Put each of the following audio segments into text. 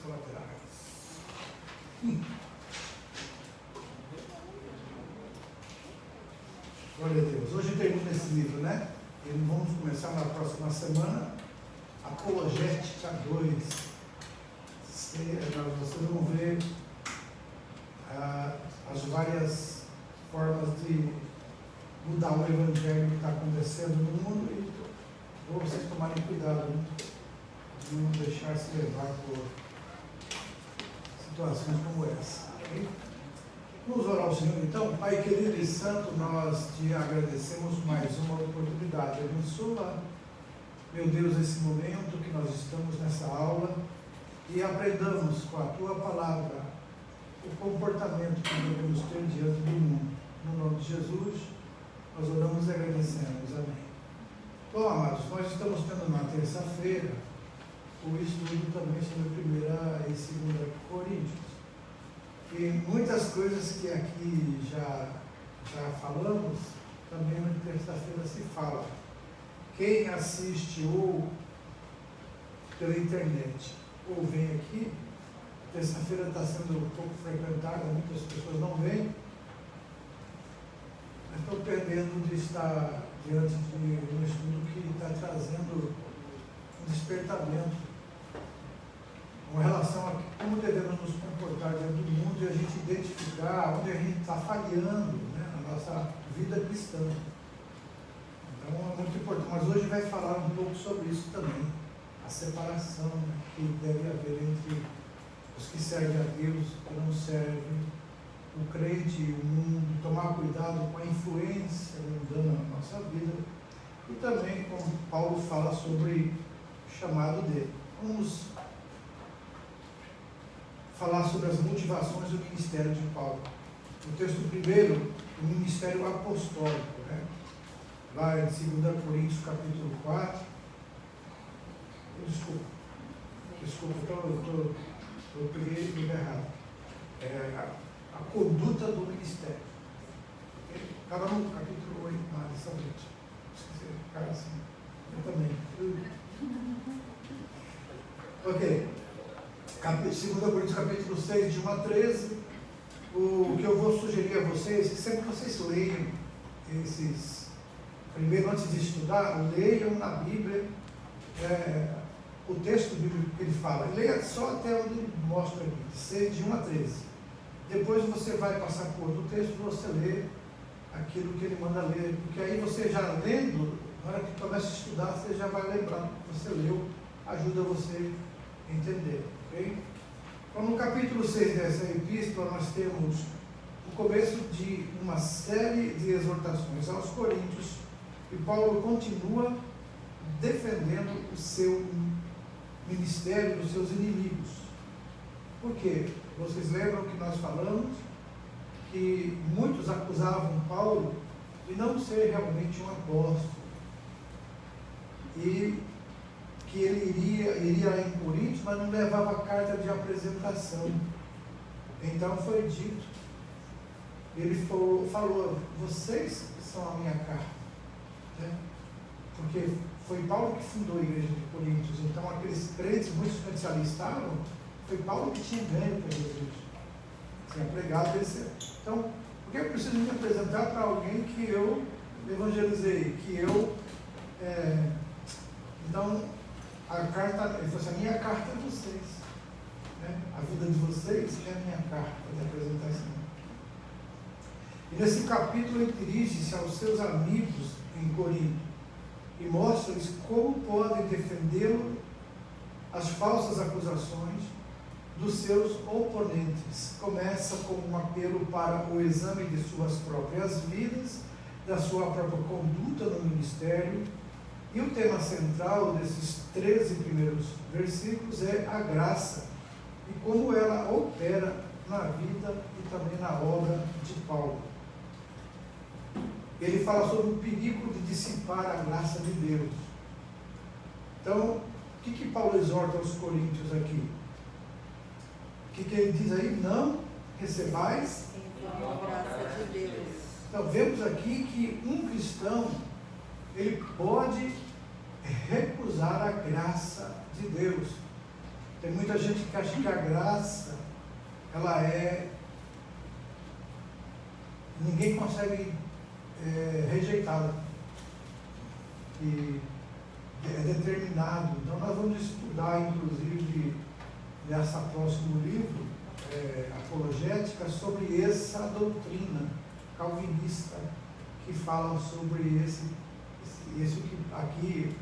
colaterais. Glória a Deus. Hoje termina esse livro, né? E vamos começar na próxima semana, Apologética 2. Vocês vão ver as várias formas de mudar o evangelho que está acontecendo no mundo, e vou vocês tomarem cuidado, né? De não deixar se levar por situações como essa. Okay? Vamos orar ao Senhor então. Pai querido e santo, nós te agradecemos mais uma oportunidade. Abençoa, meu Deus, esse momento que nós estamos nessa aula e aprendamos com a tua palavra o comportamento que devemos ter diante do mundo. No nome de Jesus, nós oramos e agradecemos. Amém. Bom, amados, nós estamos tendo na terça-feira o estudo também sobre 1 e 2 Coríntios. E muitas coisas que aqui já falamos, também na terça-feira se fala. Quem assiste ou pela internet ou vem aqui, terça-feira está sendo um pouco frequentada, muitas pessoas não vêm, mas estão perdendo de estar diante de um estudo que está trazendo um despertamento com relação a como devemos nos comportar diante do mundo e a gente identificar onde a gente está falhando, né, na nossa vida cristã. Então é muito importante, mas hoje vai falar um pouco sobre isso também, a separação, né, que deve haver entre os que servem a Deus e não servem, o crente e o mundo, tomar cuidado com a influência mundana na nossa vida e também como Paulo fala sobre o chamado dele. Vamos falar sobre as motivações do ministério de Paulo. O texto primeiro, o ministério apostólico, né? Lá em 2 Coríntios capítulo 4. Desculpa, eu peguei o livro errado. A conduta do ministério. Estava no capítulo 8, na lição 20. Esqueci, cara assim. Eu também. Ok. 2 Coríntios capítulo 6, de 1 a 13. O que eu vou sugerir a vocês, que sempre vocês leiam esses, primeiro antes de estudar, leiam na Bíblia o texto bíblico que ele fala. Leia só até onde ele mostra aqui, 6, de 1 a 13. Depois você vai passar por outro texto e você lê aquilo que ele manda ler, porque aí você já lendo, na hora que começa a estudar, você já vai lembrar o que você leu, ajuda você a entender. Okay? Então, no capítulo 6 dessa epístola, nós temos o começo de uma série de exortações aos coríntios, e Paulo continua defendendo o seu ministério dos seus inimigos. Por quê? Vocês lembram que nós falamos que muitos acusavam Paulo de não ser realmente um apóstolo, e que ele iria lá em Coríntios, mas não levava carta de apresentação. Então foi dito, ele falou, vocês são a minha carta, né? Porque foi Paulo que fundou a igreja de Coríntios, então aqueles crentes, muitos crentes ali estavam, foi Paulo que tinha ganho para Jesus, tinha pregado esse. Então, por que eu preciso me apresentar para alguém que eu evangelizei, que eu, então, a carta, ele falou assim, a minha carta é vocês, né? A vida de vocês é a minha carta de apresentação. E nesse capítulo ele dirige-se aos seus amigos em Corinto e mostra-lhes como podem defendê-lo as falsas acusações dos seus oponentes. Começa com um apelo para o exame de suas próprias vidas, da sua própria conduta no ministério. E o tema central desses 13 primeiros versículos é a graça e como ela opera na vida e também na obra de Paulo. Ele fala sobre o perigo de dissipar a graça de Deus. Então, o que Paulo exorta aos coríntios aqui? O que ele diz aí? Não recebais a graça de Deus. Então, vemos aqui que um cristão, ele pode recusar a graça de Deus. Tem muita gente que acha que a graça, ela é... ninguém consegue rejeitá-la. E é determinado. Então nós vamos estudar, inclusive, nessa próximo livro, Apologética, sobre essa doutrina calvinista, que fala sobre esse que aqui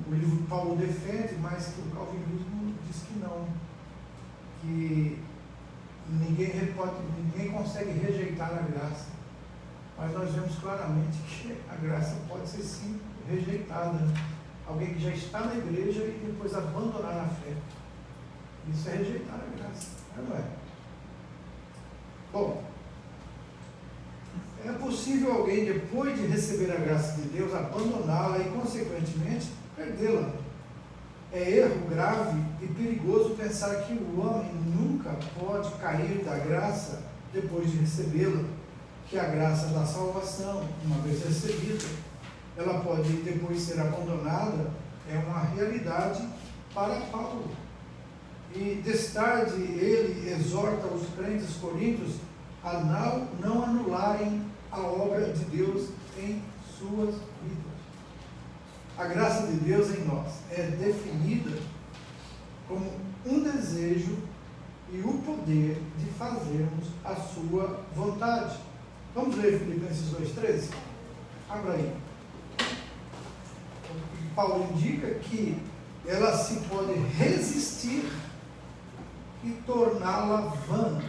o livro Paulo defende, mas que o calvinismo diz que não, que ninguém consegue rejeitar a graça, mas nós vemos claramente que a graça pode ser sim rejeitada. Alguém que já está na igreja e depois abandonar a fé, isso é rejeitar a graça, não é? Bom, é possível alguém, depois de receber a graça de Deus, abandoná-la e, consequentemente, perdê-la. É erro grave e perigoso pensar que o homem nunca pode cair da graça depois de recebê-la, que a graça da salvação, uma vez recebida, ela pode depois ser abandonada, é uma realidade para Paulo. E destarde ele exorta os crentes coríntios a não anularem a obra de Deus em suas vidas. A graça de Deus em nós é definida como um desejo e o poder de fazermos a sua vontade. Vamos ler Filipenses 2,13? Abra aí. Paulo indica que ela se pode resistir e torná-la vã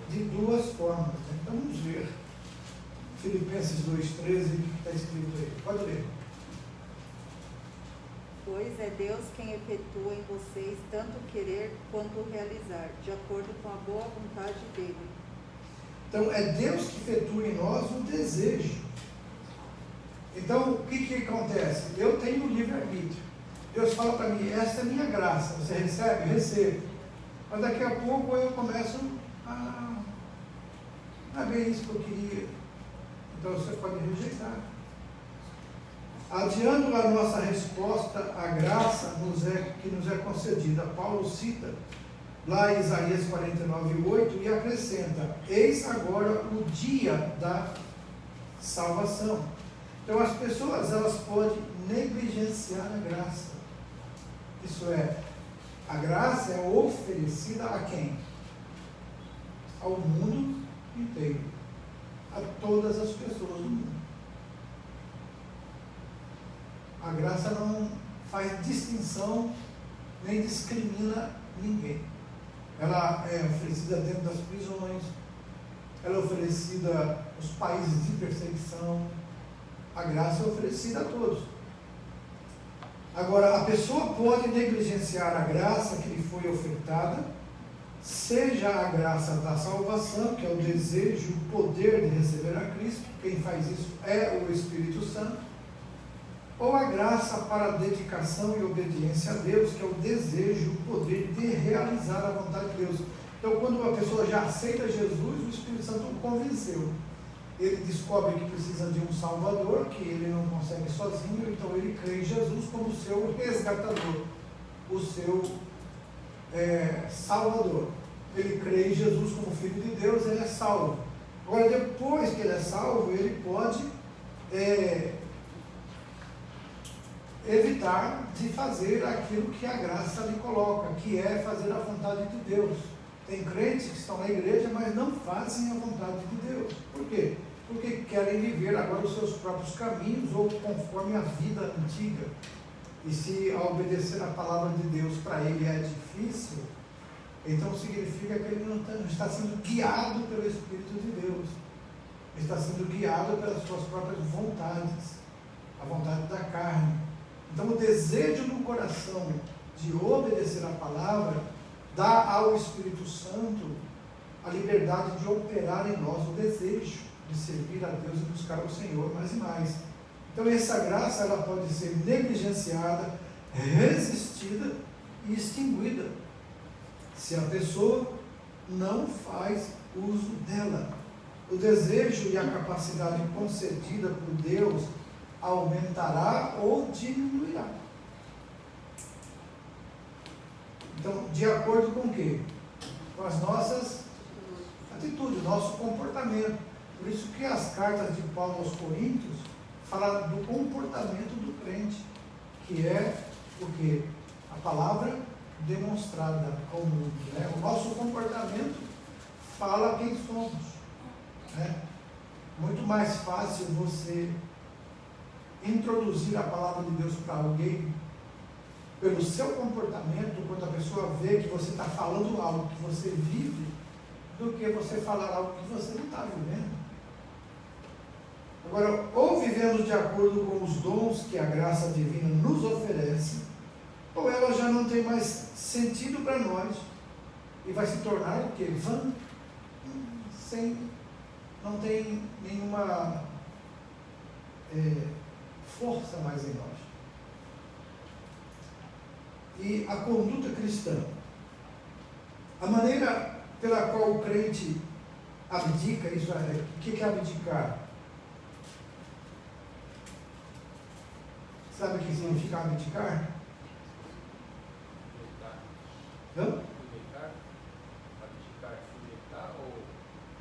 de duas formas. Então vamos ver Filipenses 2,13, o que está escrito aí. Pode ler. Pois é Deus quem efetua em vocês tanto querer quanto realizar, de acordo com a boa vontade dele. Então é Deus que efetua em nós o desejo. Então o que acontece? Eu tenho livre-arbítrio. Deus fala para mim, essa é a minha graça. Você recebe? Recebo. Mas daqui a pouco eu começo a... não é bem isso que eu queria. Então você pode rejeitar. Adiando a nossa resposta à graça que nos é concedida, Paulo cita lá em Isaías 49:8 e acrescenta: eis agora o dia da salvação. Então as pessoas, elas podem negligenciar a graça. Isso é, a graça é oferecida a quem? Ao mundo inteiro, a todas as pessoas do mundo. A graça não faz distinção, nem discrimina ninguém. Ela é oferecida dentro das prisões, ela é oferecida nos países de perseguição. A graça é oferecida a todos. Agora, a pessoa pode negligenciar a graça que lhe foi ofertada, seja a graça da salvação, que é o desejo, o poder de receber a Cristo. Quem faz isso é o Espírito Santo. Ou a graça para a dedicação e obediência a Deus, que é o desejo, o poder de realizar a vontade de Deus. Então, quando uma pessoa já aceita Jesus, o Espírito Santo o convenceu. Ele descobre que precisa de um Salvador, que ele não consegue sozinho, então ele crê em Jesus como seu resgatador, o seu Salvador. Ele crê em Jesus como Filho de Deus, ele é salvo. Agora, depois que ele é salvo, ele pode evitar de fazer aquilo que a graça lhe coloca, que é fazer a vontade de Deus. Tem crentes que estão na igreja, mas não fazem a vontade de Deus. Por quê? Porque querem viver agora os seus próprios caminhos, ou conforme a vida antiga. E se a obedecer a palavra de Deus para ele é difícil, então significa que ele não está sendo guiado pelo Espírito de Deus. Ele está sendo guiado pelas suas próprias vontades, a vontade da carne. Então o desejo do coração de obedecer a palavra dá ao Espírito Santo a liberdade de operar em nós o desejo de servir a Deus e buscar o Senhor mais e mais. Então essa graça, ela pode ser negligenciada, resistida e extinguida, se a pessoa não faz uso dela. O desejo e a capacidade concedida por Deus aumentará ou diminuirá. Então, de acordo com o quê? Com as nossas atitudes, nosso comportamento. Por isso que as cartas de Paulo aos Coríntios falam do comportamento do crente, que é o quê? A palavra demonstrada ao mundo. Né? O nosso comportamento fala quem somos. Né? Muito mais fácil você introduzir a palavra de Deus para alguém pelo seu comportamento, quando a pessoa vê que você está falando algo que você vive, do que você falar algo que você não está vivendo. Agora, ou vivemos de acordo com os dons que a graça divina nos oferece, ou ela já não tem mais sentido para nós e vai se tornar o quê? Vã, não tem nenhuma força mais em nós. E a conduta cristã, a maneira pela qual o crente abdica, isso é, o que é abdicar? Sabe o que significa abdicar? Não? Abdicar ou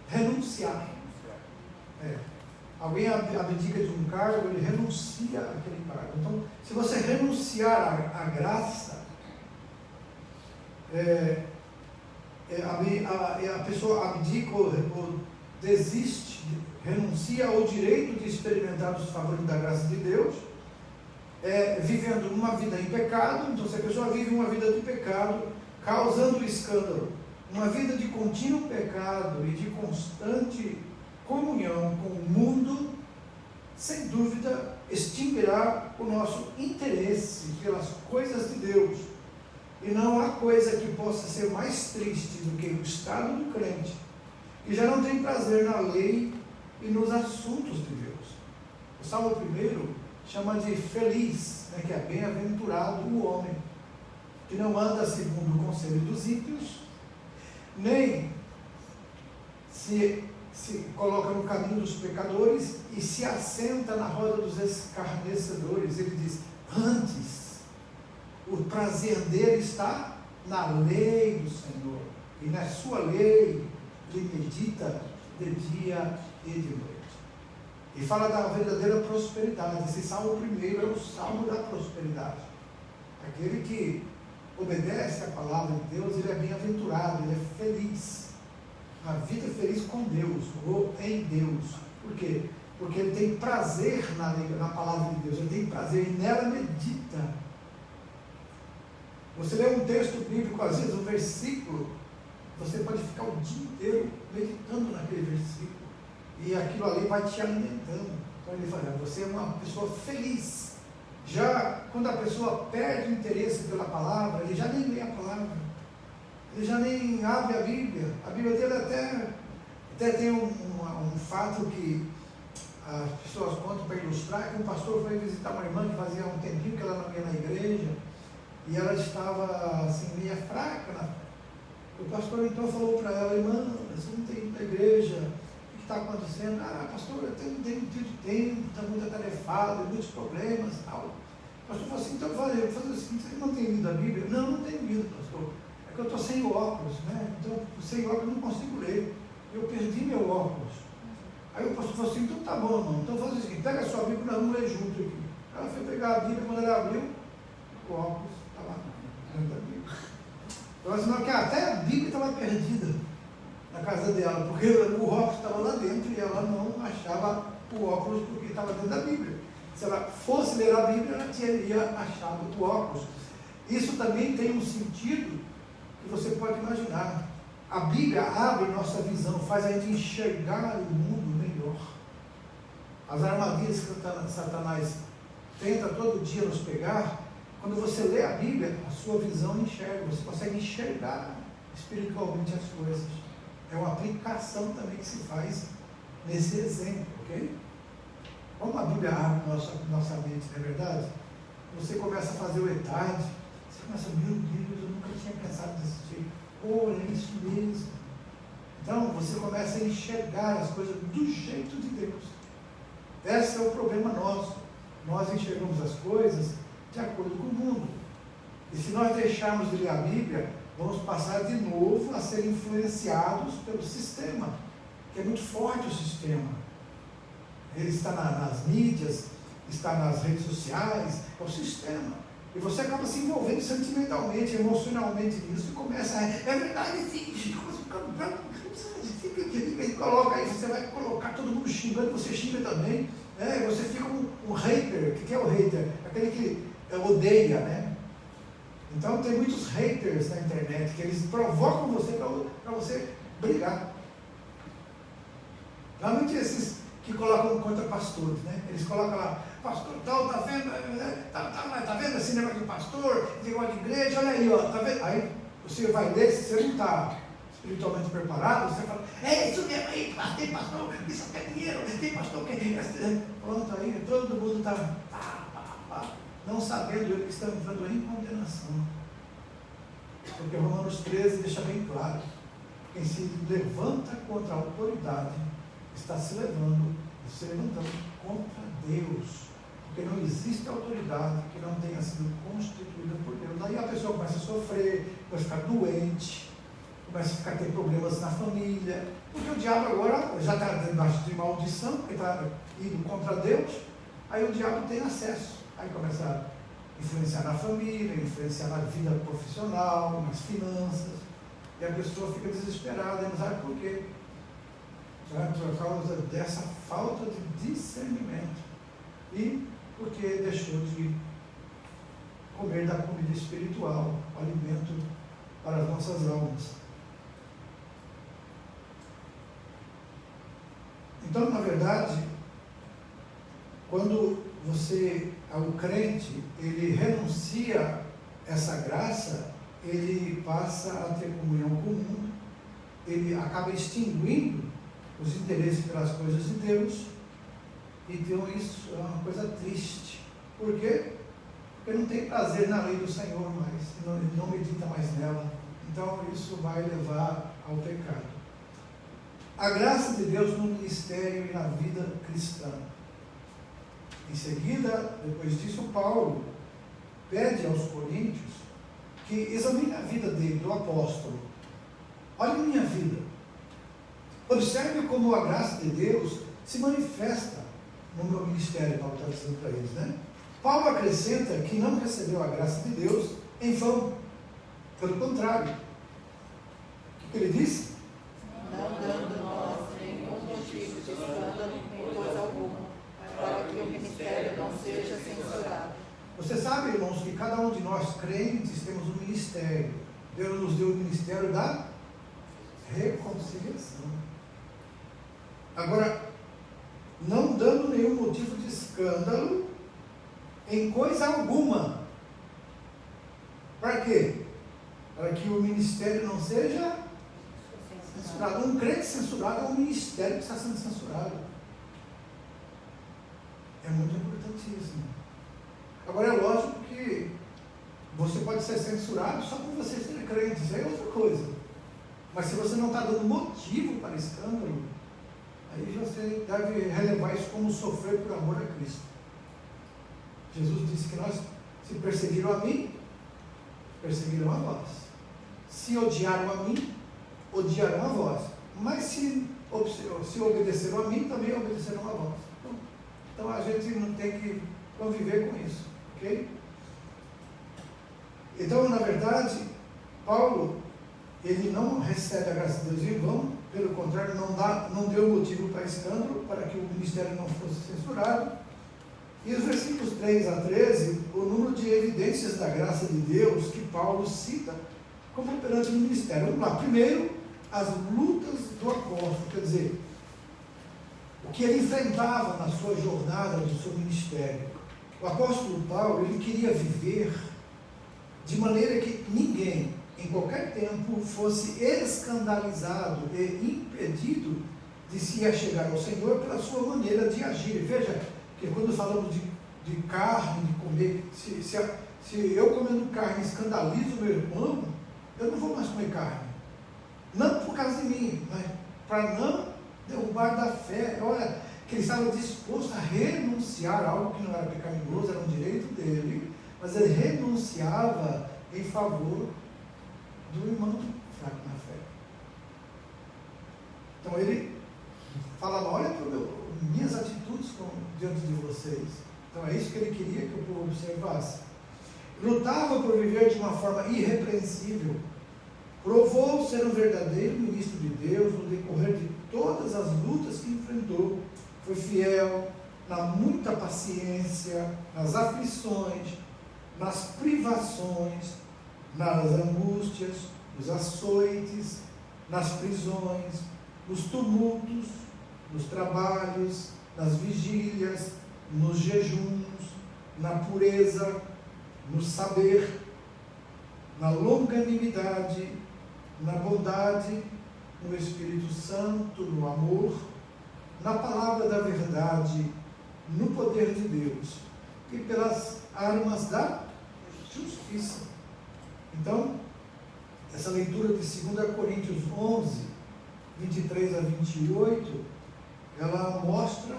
renunciar. Alguém abdica de um cargo, ele renuncia àquele cargo. Então, se você renunciar à graça, a pessoa abdica ou desiste, renuncia ao direito de experimentar os favores da graça de Deus, vivendo uma vida em pecado. Então, se a pessoa vive uma vida de pecado, causando escândalo, uma vida de contínuo pecado e de constante comunhão com o mundo, sem dúvida extinguirá o nosso interesse pelas coisas de Deus. E não há coisa que possa ser mais triste do que o estado do crente, que já não tem prazer na lei e nos assuntos de Deus. O Salmo 1 chama de feliz, né, que é bem-aventurado o homem, que não anda segundo o conselho dos ímpios, nem se coloca no caminho dos pecadores e se assenta na roda dos escarnecedores. Ele diz: antes, o prazer dele está na lei do Senhor, e na sua lei ele medita de dia e de noite. E fala da verdadeira prosperidade. Esse Salmo 1 é o Salmo da prosperidade. Aquele que obedece à palavra de Deus, ele é bem-aventurado, ele é feliz. Uma vida feliz com Deus, ou em Deus. Por quê? Porque ele tem prazer na palavra de Deus, ele tem prazer e nela medita. Você lê um texto bíblico, às vezes um versículo, você pode ficar o dia inteiro meditando naquele versículo, e aquilo ali vai te alimentando. Então ele fala: você é uma pessoa feliz. Já quando a pessoa perde o interesse pela palavra, ele já nem lê a palavra, ele já nem abre a Bíblia. A Bíblia dele até tem um fato que as pessoas contam para ilustrar, que um pastor foi visitar uma irmã que fazia um tempinho que ela não ia na igreja, e ela estava assim, meia fraca na fé. O pastor então falou para ela: irmã, você não tem ido na igreja, o que está acontecendo? Ah, pastor, eu não tenho tido tempo, está muito atarefado, muitos problemas e tal. O pastor falou assim: então vou fazer o seguinte, você não tem lido a Bíblia? Não, não tenho lido, pastor. É que eu estou sem óculos, né? Então, sem óculos eu não consigo ler. Eu perdi meu óculos. Aí o pastor falou assim: então tá bom, irmão. Então faz o seguinte, pega a sua Bíblia e nós vamos ler junto aqui. Ela foi pegar a Bíblia, quando ela abriu, o óculos estava dentro da Bíblia. Então, assim, que até a Bíblia estava perdida na casa dela, porque o óculos estava lá dentro e ela não achava o óculos porque estava dentro da Bíblia. Se ela fosse ler a Bíblia, ela teria achado o óculos. Isso também tem um sentido que você pode imaginar. A Bíblia abre nossa visão, faz a gente enxergar o mundo melhor. As armadilhas que Satanás tenta todo dia nos pegar, quando você lê a Bíblia, a sua visão enxerga, você consegue enxergar espiritualmente as coisas. É uma aplicação também que se faz nesse exemplo, ok? Como a Bíblia abre nossa mente, não é verdade? Você começa a fazer o etade, você começa: meu Deus, eu nunca tinha pensado desse jeito. É isso mesmo. Então você começa a enxergar as coisas do jeito de Deus. Esse é o problema nosso. Nós enxergamos as coisas de acordo com o mundo. E se nós deixarmos de ler a Bíblia, vamos passar de novo a ser influenciados pelo sistema, que é muito forte o sistema. Ele está nas mídias, está nas redes sociais, é o sistema. E você acaba se envolvendo sentimentalmente, emocionalmente nisso e começa a... É verdade, sim, coloca aí, você vai colocar todo mundo xingando, você xinga também, né? Você fica um hater. O que é o hater? Aquele que odeia, né? Então tem muitos haters na internet, que eles provocam você para você brigar. Normalmente esses que colocam contra pastores, né? Eles colocam lá, pastor tal, tá vendo? Tá vendo esse negócio de pastor, esse negócio de igreja, olha aí, ó, tá vendo? Aí você vai ler, se você não está espiritualmente preparado, você fala, é isso mesmo aí, tem pastor, isso quer dinheiro, tem pastor que... Pronto, aí todo mundo está não sabendo ele que está entrando em condenação. Porque Romanos 13 deixa bem claro, quem se levanta contra a autoridade, está se levantando contra Deus, porque não existe autoridade que não tenha sido constituída por Deus. Aí a pessoa começa a sofrer, começa a ficar doente, começa a ter problemas na família, porque o diabo agora já está debaixo de maldição, porque está indo contra Deus, aí o diabo tem acesso, aí começa a influenciar na família, influenciar na vida profissional, nas finanças, e a pessoa fica desesperada, não sabe por quê. Por causa dessa falta de discernimento e porque deixou de comer da comida espiritual, o alimento para as nossas almas. Então, na verdade, quando o crente, ele renuncia essa graça, ele passa a ter comunhão com o mundo, ele acaba extinguindo os interesses pelas coisas de Deus, então isso é uma coisa triste. Por quê? Porque não tem prazer na lei do Senhor mais, não medita mais nela, então isso vai levar ao pecado. A graça de Deus no ministério e na vida cristã. Em seguida, depois disso, Paulo pede aos coríntios que examine a vida dele, do apóstolo. Olha a minha vida. Observe como a graça de Deus se manifesta no meu ministério, Paulo está dizendo para eles, né? Paulo acrescenta que não recebeu a graça de Deus em vão. Pelo contrário. O que ele disse? Não dando nós nenhum motivo de escândalo em coisa alguma, para que o ministério não seja censurado. Você sabe, irmãos, que cada um de nós crentes temos um ministério. Deus nos deu o ministério da reconciliação. Agora, não dando nenhum motivo de escândalo em coisa alguma. Para quê? Para que o ministério não seja censurado. Um crente censurado é um ministério que está sendo censurado. É muito importantíssimo. Agora, é lógico que você pode ser censurado só por você ser crente, isso é outra coisa. Mas se você não está dando motivo para escândalo, aí você deve relevar isso como sofrer por amor a Cristo. Jesus disse que nós, se perseguiram a mim, perseguiram a vós. Se odiaram a mim, odiarão a vós. Mas se obedeceram a mim, também obedecerão a vós. Então a gente não tem que conviver com isso, ok? Então, na verdade, Paulo, ele não recebe a graça de Deus em vão, pelo contrário, não deu motivo para escândalo, para que o ministério não fosse censurado. E os versículos 3 a 13, o número de evidências da graça de Deus que Paulo cita como perante o ministério. Vamos lá. Primeiro, as lutas do apóstolo, quer dizer, o que ele enfrentava na sua jornada, no seu ministério. O apóstolo Paulo, ele queria viver de maneira que ninguém, em qualquer tempo, fosse escandalizado e impedido de se achegar ao Senhor pela sua maneira de agir. Veja que quando falamos de carne, de comer, se eu comendo carne escandalizo o meu irmão, eu não vou mais comer carne. Não por causa de mim, mas para não derrubar da fé. Olha, que ele estava disposto a renunciar a algo que não era pecaminoso, era um direito dele, mas ele renunciava em favor do irmão fraco na fé. Então ele fala, olha para minhas atitudes diante de vocês. Então é isso que ele queria que o povo observasse. Lutava por viver de uma forma irrepreensível. Provou ser um verdadeiro ministro de Deus no decorrer de todas as lutas que enfrentou. Foi fiel na muita paciência, nas aflições, nas privações, nas angústias, nos açoites, nas prisões, nos tumultos, nos trabalhos, nas vigílias, nos jejuns, na pureza, no saber, na longanimidade, na bondade, no Espírito Santo, no amor, na palavra da verdade, no poder de Deus e pelas armas da justiça. Então, essa leitura de 2 Coríntios 11, 23 a 28, ela mostra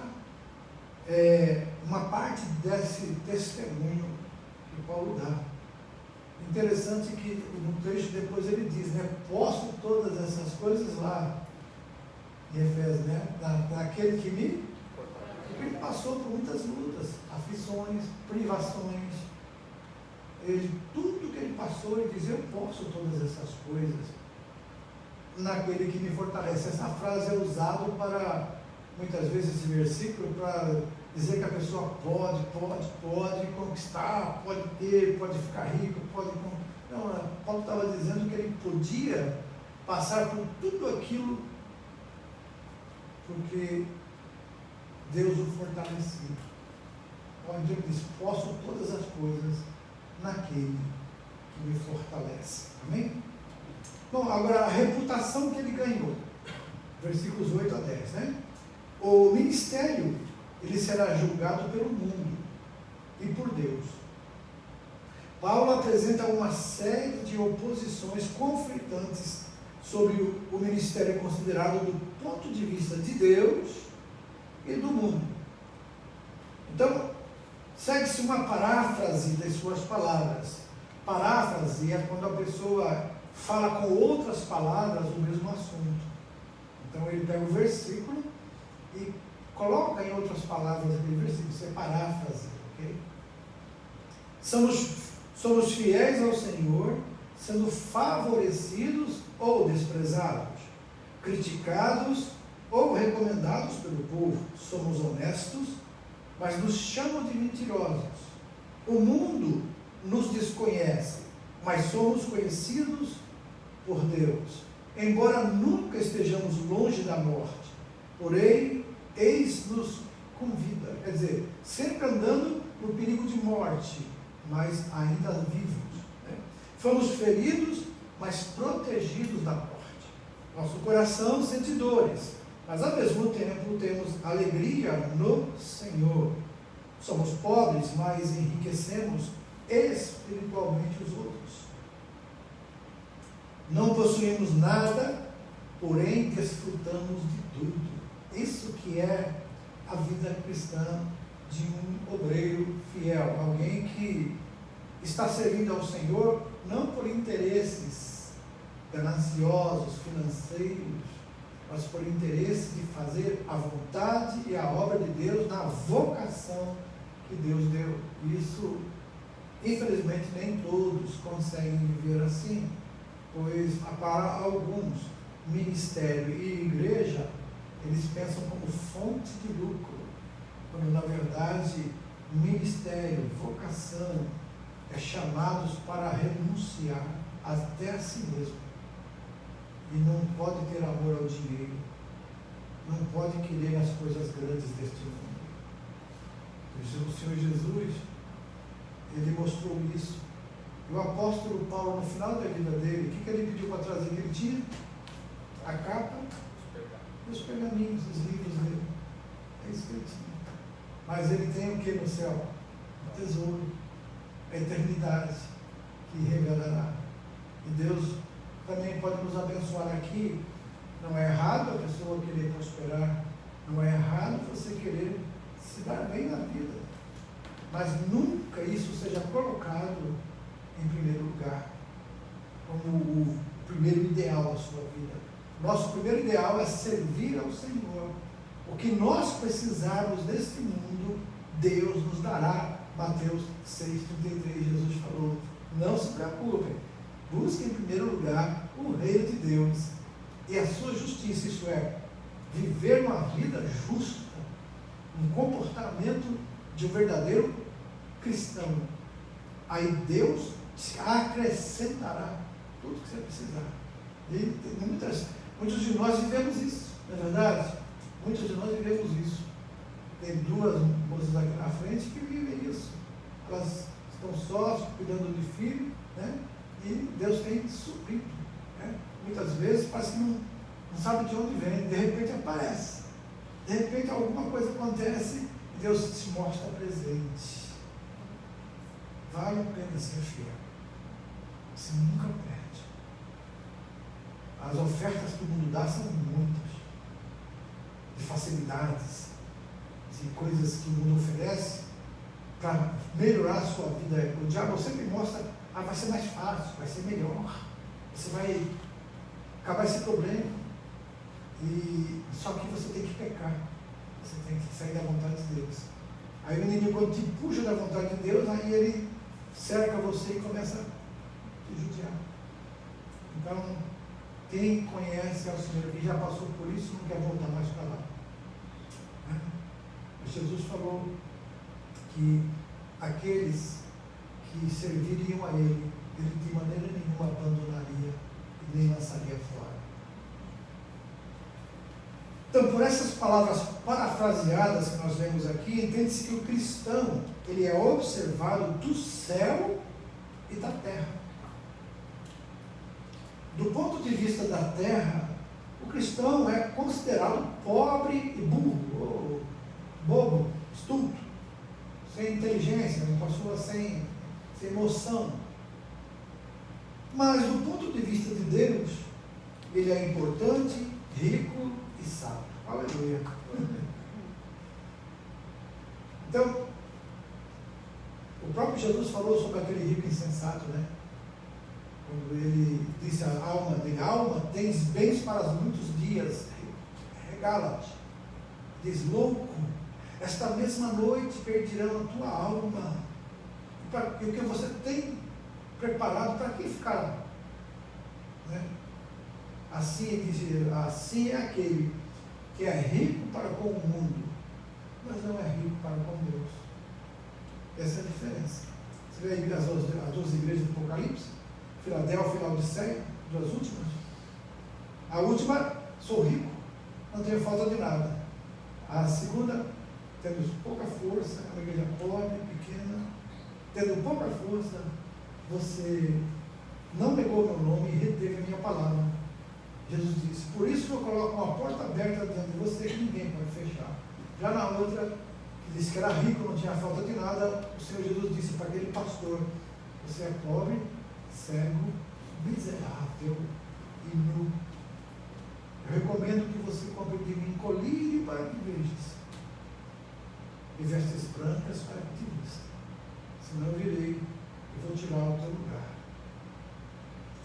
uma parte desse testemunho que Paulo dá. Interessante que no trecho depois ele diz, posto todas essas coisas lá em Efésios, naquele que me... Porque ele passou por muitas lutas, aflições, privações. Tudo que ele passou, ele diz, eu posso todas essas coisas naquele que me fortalece. Essa frase é usada para, muitas vezes, esse versículo, para dizer que a pessoa pode conquistar, pode ter, pode ficar rico, pode... Não, Paulo estava dizendo que ele podia passar por tudo aquilo porque Deus o fortalecia. Onde ele diz, posso todas as coisas naquele que me fortalece. Amém? Bom, agora a reputação que ele ganhou. Versículos 8 a 10, O ministério, ele será julgado pelo mundo e por Deus. Paulo apresenta uma série de oposições conflitantes sobre o ministério considerado do ponto de vista de Deus e do mundo. Então, segue-se uma paráfrase das suas palavras. Paráfrase é quando a pessoa fala com outras palavras o mesmo assunto. Então, ele pega o versículo e coloca em outras palavras aquele versículo. Isso é paráfrase, ok? Somos fiéis ao Senhor, sendo favorecidos ou desprezados, criticados ou recomendados pelo povo. Somos honestos, mas nos chamam de mentirosos. O mundo nos desconhece, mas somos conhecidos por Deus. Embora nunca estejamos longe da morte, porém, eis-nos com vida. Quer dizer, sempre andando no perigo de morte, mas ainda vivos. Fomos feridos, mas protegidos da morte. Nosso coração sente dores, mas ao mesmo tempo temos alegria no Senhor. Somos pobres, mas enriquecemos espiritualmente os outros. Não possuímos nada, porém desfrutamos de tudo. Isso que é a vida cristã de um obreiro fiel, alguém que está servindo ao Senhor não por interesses gananciosos, financeiros, mas por interesse de fazer a vontade e a obra de Deus na vocação que Deus deu. Isso, infelizmente, nem todos conseguem viver assim, pois para alguns, ministério e igreja, eles pensam como fonte de lucro, quando na verdade ministério, vocação, é chamados para renunciar até a si mesmo. E não pode ter amor ao dinheiro, não pode querer as coisas grandes deste mundo. O Senhor Jesus, ele mostrou isso. E o apóstolo Paulo, no final da vida dele, o que ele pediu para trazer? Ele tinha a capa e os pergaminhos, os livros dele. É isso que ele tinha. Mas ele tem o que no céu? O tesouro, a eternidade que revelará. E Deus também pode nos abençoar aqui. Não é errado a pessoa querer prosperar, não é errado você querer se dar bem na vida, mas nunca isso seja colocado em primeiro lugar, como o primeiro ideal da sua vida. Nosso primeiro ideal é servir ao Senhor. O que nós precisarmos neste mundo, Deus nos dará. Mateus 6,33, Jesus falou: não se preocupem, busquem em primeiro lugar o reino de Deus e a sua justiça, isto é, viver uma vida justa, um comportamento de um verdadeiro cristão. Aí Deus te acrescentará tudo que você precisar. E muitos de nós vivemos isso, não é verdade? Muitos de nós vivemos isso. Tem duas moças aqui na frente que vivem isso. Elas estão sós, cuidando de filho, né? E Deus tem suprido. Né? Muitas vezes parece que não sabe de onde vem, de repente aparece. De repente alguma coisa acontece e Deus se mostra presente. Vale a pena ser fiel. Você nunca perde. As ofertas que o mundo dá são muitas. De facilidades, de coisas que o mundo oferece para melhorar a sua vida. O diabo sempre mostra: vai ser mais fácil, vai ser melhor, você vai acabar esse problema. Só que você tem que pecar, você tem que sair da vontade de Deus. Aí o inimigo, quando te puxa da vontade de Deus, aí ele cerca você e começa a te judiar. Então, quem conhece ao Senhor, quem já passou por isso, não quer voltar mais para lá. Né? Jesus falou que aqueles que serviriam a Ele de maneira nenhuma abandonaria e nem lançaria fora. Então, por essas palavras parafraseadas que nós vemos aqui, entende-se que o cristão, ele é observado do céu e da terra. Do ponto de vista da terra, o cristão é considerado pobre e burro, ou bobo, estúpido, sem inteligência, uma pessoa sem emoção. Mas do ponto de vista de Deus, ele é importante, rico e sábio. Aleluia. Então, o próprio Jesus falou sobre aquele rico insensato, né? Quando ele disse à alma dele: alma, tens bens para muitos dias, regala-te. Diz: louco, esta mesma noite perderão a tua alma. E o que você tem preparado, para que ficar? Né? Assim é aquele que é rico para com o mundo, mas não é rico para com Deus. Essa é a diferença. Você vê aí as duas igrejas do Apocalipse, Filadélfia e Laodiceia, duas últimas. A última, sou rico, não tenho falta de nada. A segunda, temos pouca força, é uma igreja pobre, pequena, tendo pouca força, você não negou meu nome e reteve a minha palavra. Jesus disse: por isso eu coloco uma porta aberta diante de você que ninguém pode fechar. Já na outra, que disse que era rico, não tinha falta de nada, o Senhor Jesus disse para aquele pastor: você é pobre, cego, miserável e nu. Eu recomendo que você compre de mim colírio para que vejas, e vestes brancas para que te vista. Senão eu virei e vou tirar o teu lugar.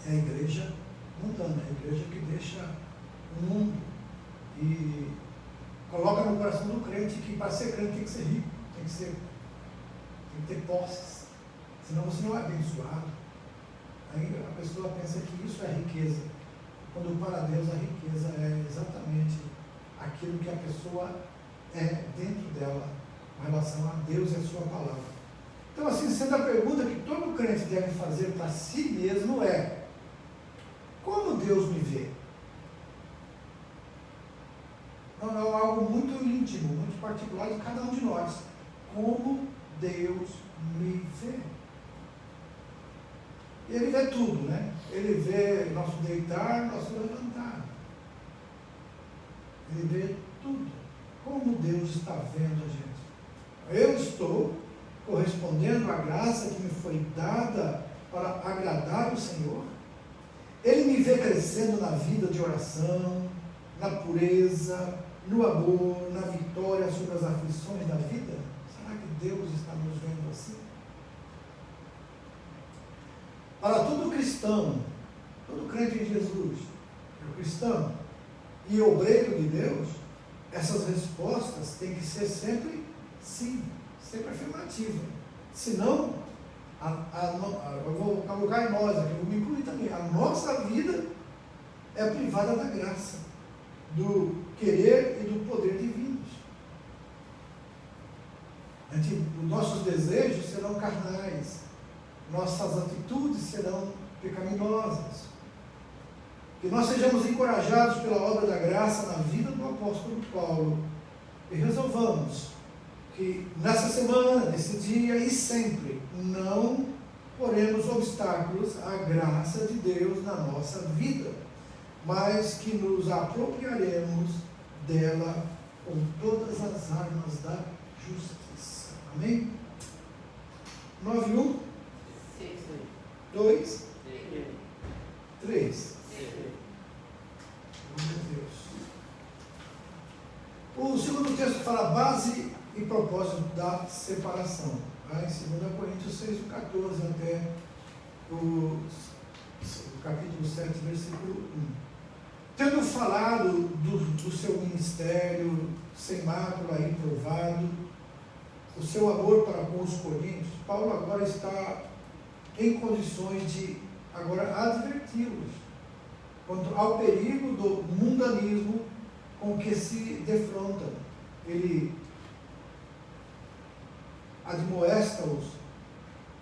É a igreja mundana, é a igreja que deixa o mundo e coloca no coração do crente que para ser crente tem que ser rico, tem que ter posses, senão você não é abençoado. Aí a pessoa pensa que isso é riqueza, quando para Deus a riqueza é exatamente aquilo que a pessoa é dentro dela, com relação a Deus e a sua palavra. Então, assim, sendo a pergunta que todo crente deve fazer para si mesmo é: como Deus me vê? Não é algo muito íntimo, muito particular de cada um de nós. Como Deus me vê? Ele vê tudo, né? Ele vê nosso deitar, nosso levantar. Ele vê tudo. Como Deus está vendo a gente? Eu estou correspondendo à graça que me foi dada para agradar o Senhor? Ele me vê crescendo na vida de oração, na pureza, no amor, na vitória sobre as aflições da vida? Será que Deus está nos vendo assim? Para todo cristão, todo crente em Jesus, o cristão e obreiro de Deus, essas respostas têm que ser sempre sim, sempre afirmativa. Senão, eu vou colocar em nós aqui, eu me incluir também, a nossa vida é privada da graça, do querer e do poder divinos. Os nossos desejos serão carnais, nossas atitudes serão pecaminosas. Que nós sejamos encorajados pela obra da graça na vida do apóstolo Paulo e resolvamos que nessa semana, nesse dia e sempre, não poremos obstáculos à graça de Deus na nossa vida, mas que nos apropriaremos dela com todas as armas da justiça. Amém? 9:1, 2, 3. Meu Deus. O segundo texto fala base e propósito da separação. Em 2 Coríntios 6, 14 até o capítulo 7, versículo 1. Tendo falado do seu ministério sem mácula e provado, o seu amor para com os coríntios, Paulo agora está em condições de agora adverti-los quanto ao perigo do mundanismo com que se defrontam. Ele admoesta-os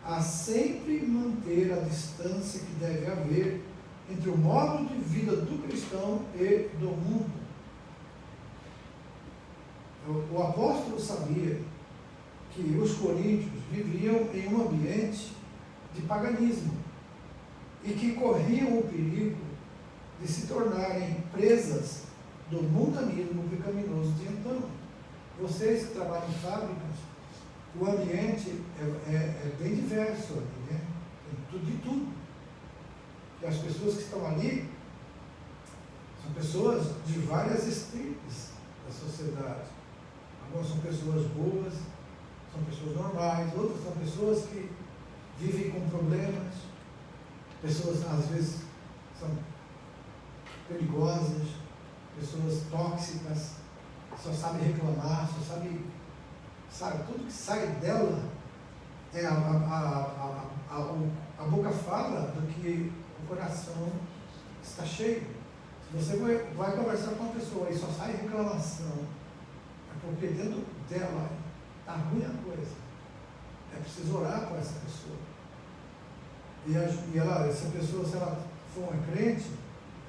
a sempre manter a distância que deve haver entre o modo de vida do cristão e do mundo. O apóstolo sabia que os coríntios viviam em um ambiente de paganismo e que corriam o perigo de se tornarem presas do mundanismo pecaminoso de então. Vocês que trabalham em fábricas, o ambiente é bem diverso aqui, né? Tem tudo de tudo. E as pessoas que estão ali são pessoas de várias estirpes da sociedade. Algumas são pessoas boas, são pessoas normais, outras são pessoas que vivem com problemas, pessoas às vezes são perigosas, pessoas tóxicas, só sabem reclamar, só sabem, sabe, tudo que sai dela é a boca fala do que o coração está cheio. Se você vai conversar com uma pessoa e só sai reclamação, é porque dentro dela está ruim a coisa. É preciso orar por essa pessoa. E essa pessoa, se ela for uma crente,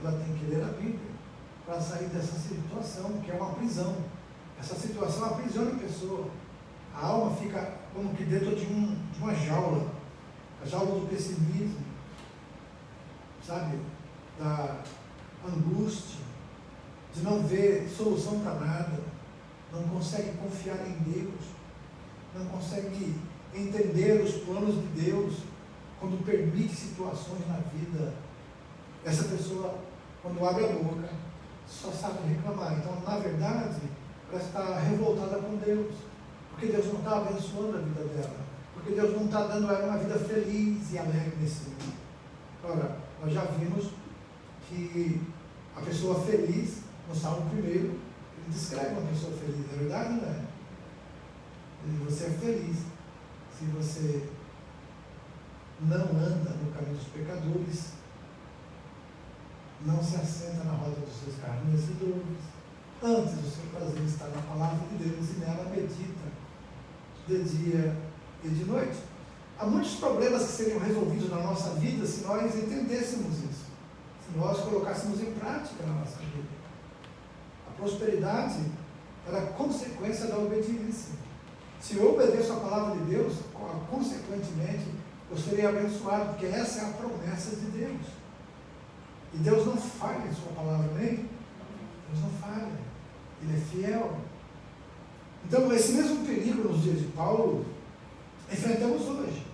ela tem que ler a Bíblia para sair dessa situação, que é uma prisão. Essa situação aprisiona a pessoa. A alma fica como que dentro de uma jaula, a jaula do pessimismo, sabe? Da angústia, de não ver solução para nada, não consegue confiar em Deus, não consegue entender os planos de Deus quando permite situações na vida. Essa pessoa, quando abre a boca, só sabe reclamar. Então, na verdade, ela está revoltada com Deus, porque Deus não está abençoando a vida dela, porque Deus não está dando a ela uma vida feliz e alegre nesse mundo. Ora, nós já vimos que a pessoa feliz, no Salmo 1, ele descreve uma pessoa feliz, é verdade, não é? Você é feliz se você não anda no caminho dos pecadores, não se assenta na roda dos seus escarnecedores. Antes, o seu prazer está na palavra de Deus e nela medita de dia e de noite. Há muitos problemas que seriam resolvidos na nossa vida se nós entendêssemos isso, se nós colocássemos em prática na nossa vida. A prosperidade era consequência da obediência. Se eu obedeço a palavra de Deus, consequentemente, eu serei abençoado, porque essa é a promessa de Deus. E Deus não falha em sua palavra, amém? Deus não falha. Ele é fiel. Então, esse mesmo perigo nos dias de Paulo, enfrentamos hoje.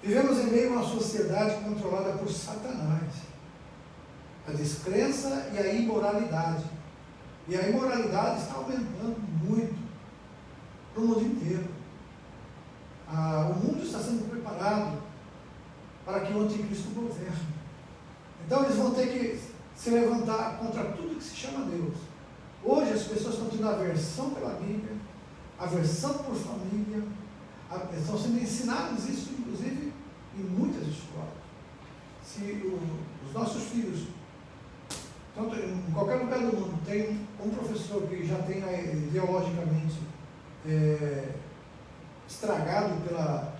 Vivemos em meio a uma sociedade controlada por Satanás. A descrença e a imoralidade. E a imoralidade está aumentando muito no mundo inteiro. O mundo está sendo preparado para que o anticristo governe. Então eles vão ter que se levantar contra tudo que se chama Deus. Hoje as pessoas estão tendo aversão pela Bíblia, aversão por família, estão sendo ensinados isso, inclusive, em muitas escolas. Se os nossos filhos, tanto em qualquer lugar do mundo, tem um professor que já tem ideologicamente estragado pela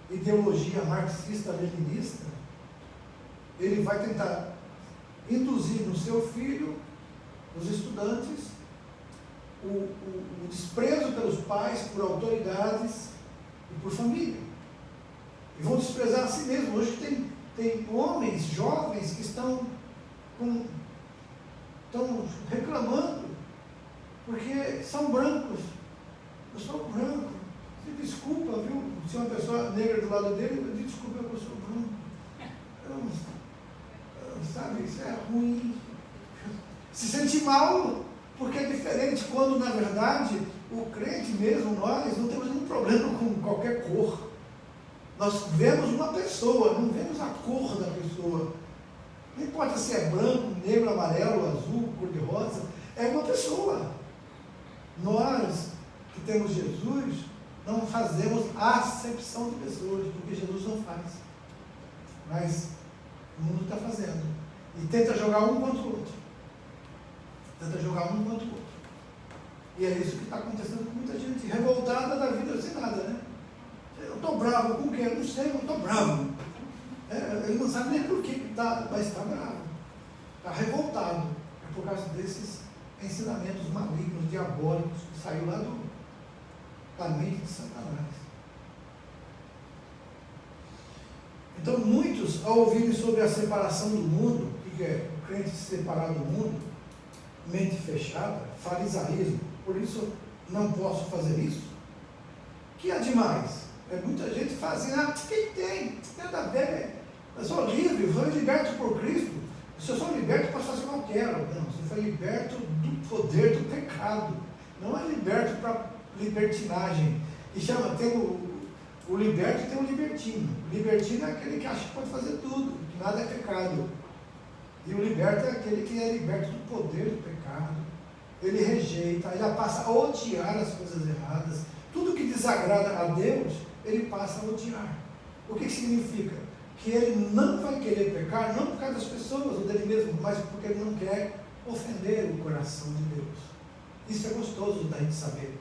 ideologia marxista-leninista, ele vai tentar induzir no seu filho, nos estudantes, o desprezo pelos pais, por autoridades e por família. E vão desprezar a si mesmos. Hoje tem homens jovens que estão reclamando porque são brancos. Eu sou branco. Você desculpa, viu? Se uma pessoa negra do lado dele, desculpa, eu sou branco. Sabe, isso é ruim. Se sente mal porque é diferente, quando na verdade o crente mesmo, nós não temos nenhum problema com qualquer cor. Nós vemos uma pessoa, não vemos a cor da pessoa. Não importa se é branco, negro, amarelo, azul, cor-de-rosa, é uma pessoa. Nós que temos Jesus, não fazemos acepção de pessoas, porque Jesus não faz. Mas o mundo está fazendo. E tenta jogar um contra o outro. E é isso que está acontecendo com muita gente revoltada da vida sem nada, né? Eu estou bravo com o quê? Eu não sei, eu estou bravo. Ele não sabe nem por que está, mas está bravo. Está revoltado. É por causa desses ensinamentos malignos, diabólicos, que saiu lá da mente de Satanás. Então, muitos, ao ouvirem sobre a separação do mundo, que é o crente se separar do mundo, mente fechada, farisaísmo, por isso não posso fazer isso. Que há demais? Muita gente faz assim, quem tem? Nada a ver. Eu sou livre, eu sou liberto por Cristo. Se eu sou liberto, posso fazer o que eu quero. Não, você foi liberto do poder do pecado. Não é liberto para libertinagem. E tem o liberto e tem o libertino. O libertino é aquele que acha que pode fazer tudo, que nada é pecado. E o liberto é aquele que é liberto do poder do pecado. Ele rejeita, ele passa a odiar as coisas erradas. Tudo que desagrada a Deus, ele passa a odiar. O que significa? Que ele não vai querer pecar, não por causa das pessoas ou dele mesmo, mas porque ele não quer ofender o coração de Deus. Isso é gostoso da gente saber.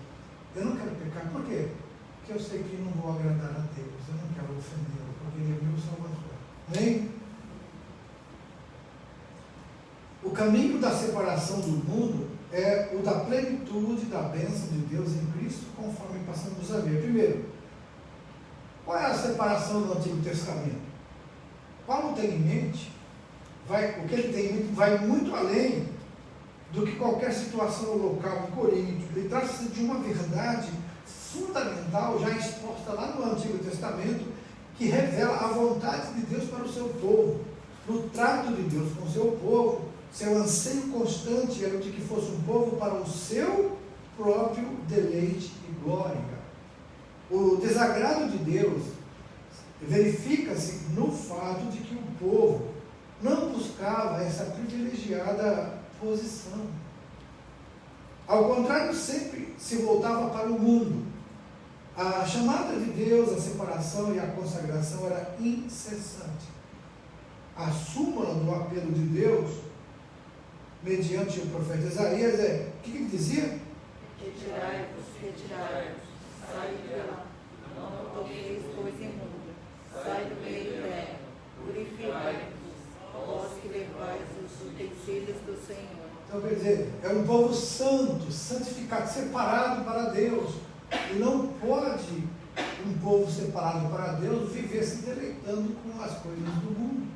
Eu não quero pecar, por quê? Porque eu sei que não vou agradar a Deus, eu não quero ofendê-lo, porque ele é meu Salvador. Amém? O caminho da separação do mundo é o da plenitude da bênção de Deus em Cristo, conforme passamos a ver. Primeiro, qual é a separação do Antigo Testamento? Paulo tem em mente, o que ele tem em mente vai muito além do que qualquer situação local em Corinto. Ele trata-se de uma verdade fundamental, já exposta lá no Antigo Testamento, que revela a vontade de Deus para o seu povo, no trato de Deus com o seu povo. Seu anseio constante era de que fosse um povo para o seu próprio deleite e glória. O desagrado de Deus verifica-se no fato de que o povo não buscava essa privilegiada posição. Ao contrário, sempre se voltava para o mundo. A chamada de Deus, a separação e a consagração era incessante. A súmula do apelo de Deus, mediante o profeta Isaías, o que ele dizia? Retirai-vos, sai de lá, não toqueis coisa imunda, sai do meio dela, purificai-vos, vós que levais os utensílios do Senhor. Então quer dizer, é um povo santo, santificado, separado para Deus. E não pode um povo separado para Deus viver se deleitando com as coisas do mundo.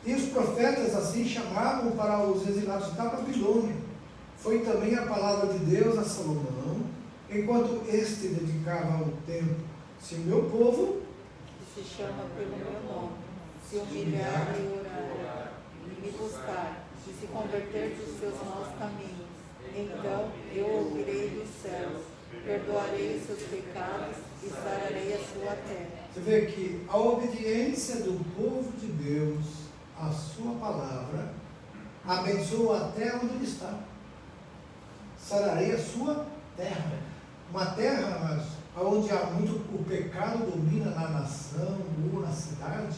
E os profetas assim chamavam para os exilados da Babilônia. Foi também a palavra de Deus a Salomão, enquanto este dedicava o tempo. Se o meu povo, que se chama pelo meu nome, se humilhar e orar, e me buscar, e se converter dos seus maus caminhos, então eu ouvirei dos céus, perdoarei os seus pecados e sararei a sua terra. Você vê que a obediência do povo de Deus à sua palavra abençoa a terra onde ele está. Sararei a sua terra. Uma terra, mas onde há muito o pecado domina na nação ou na cidade,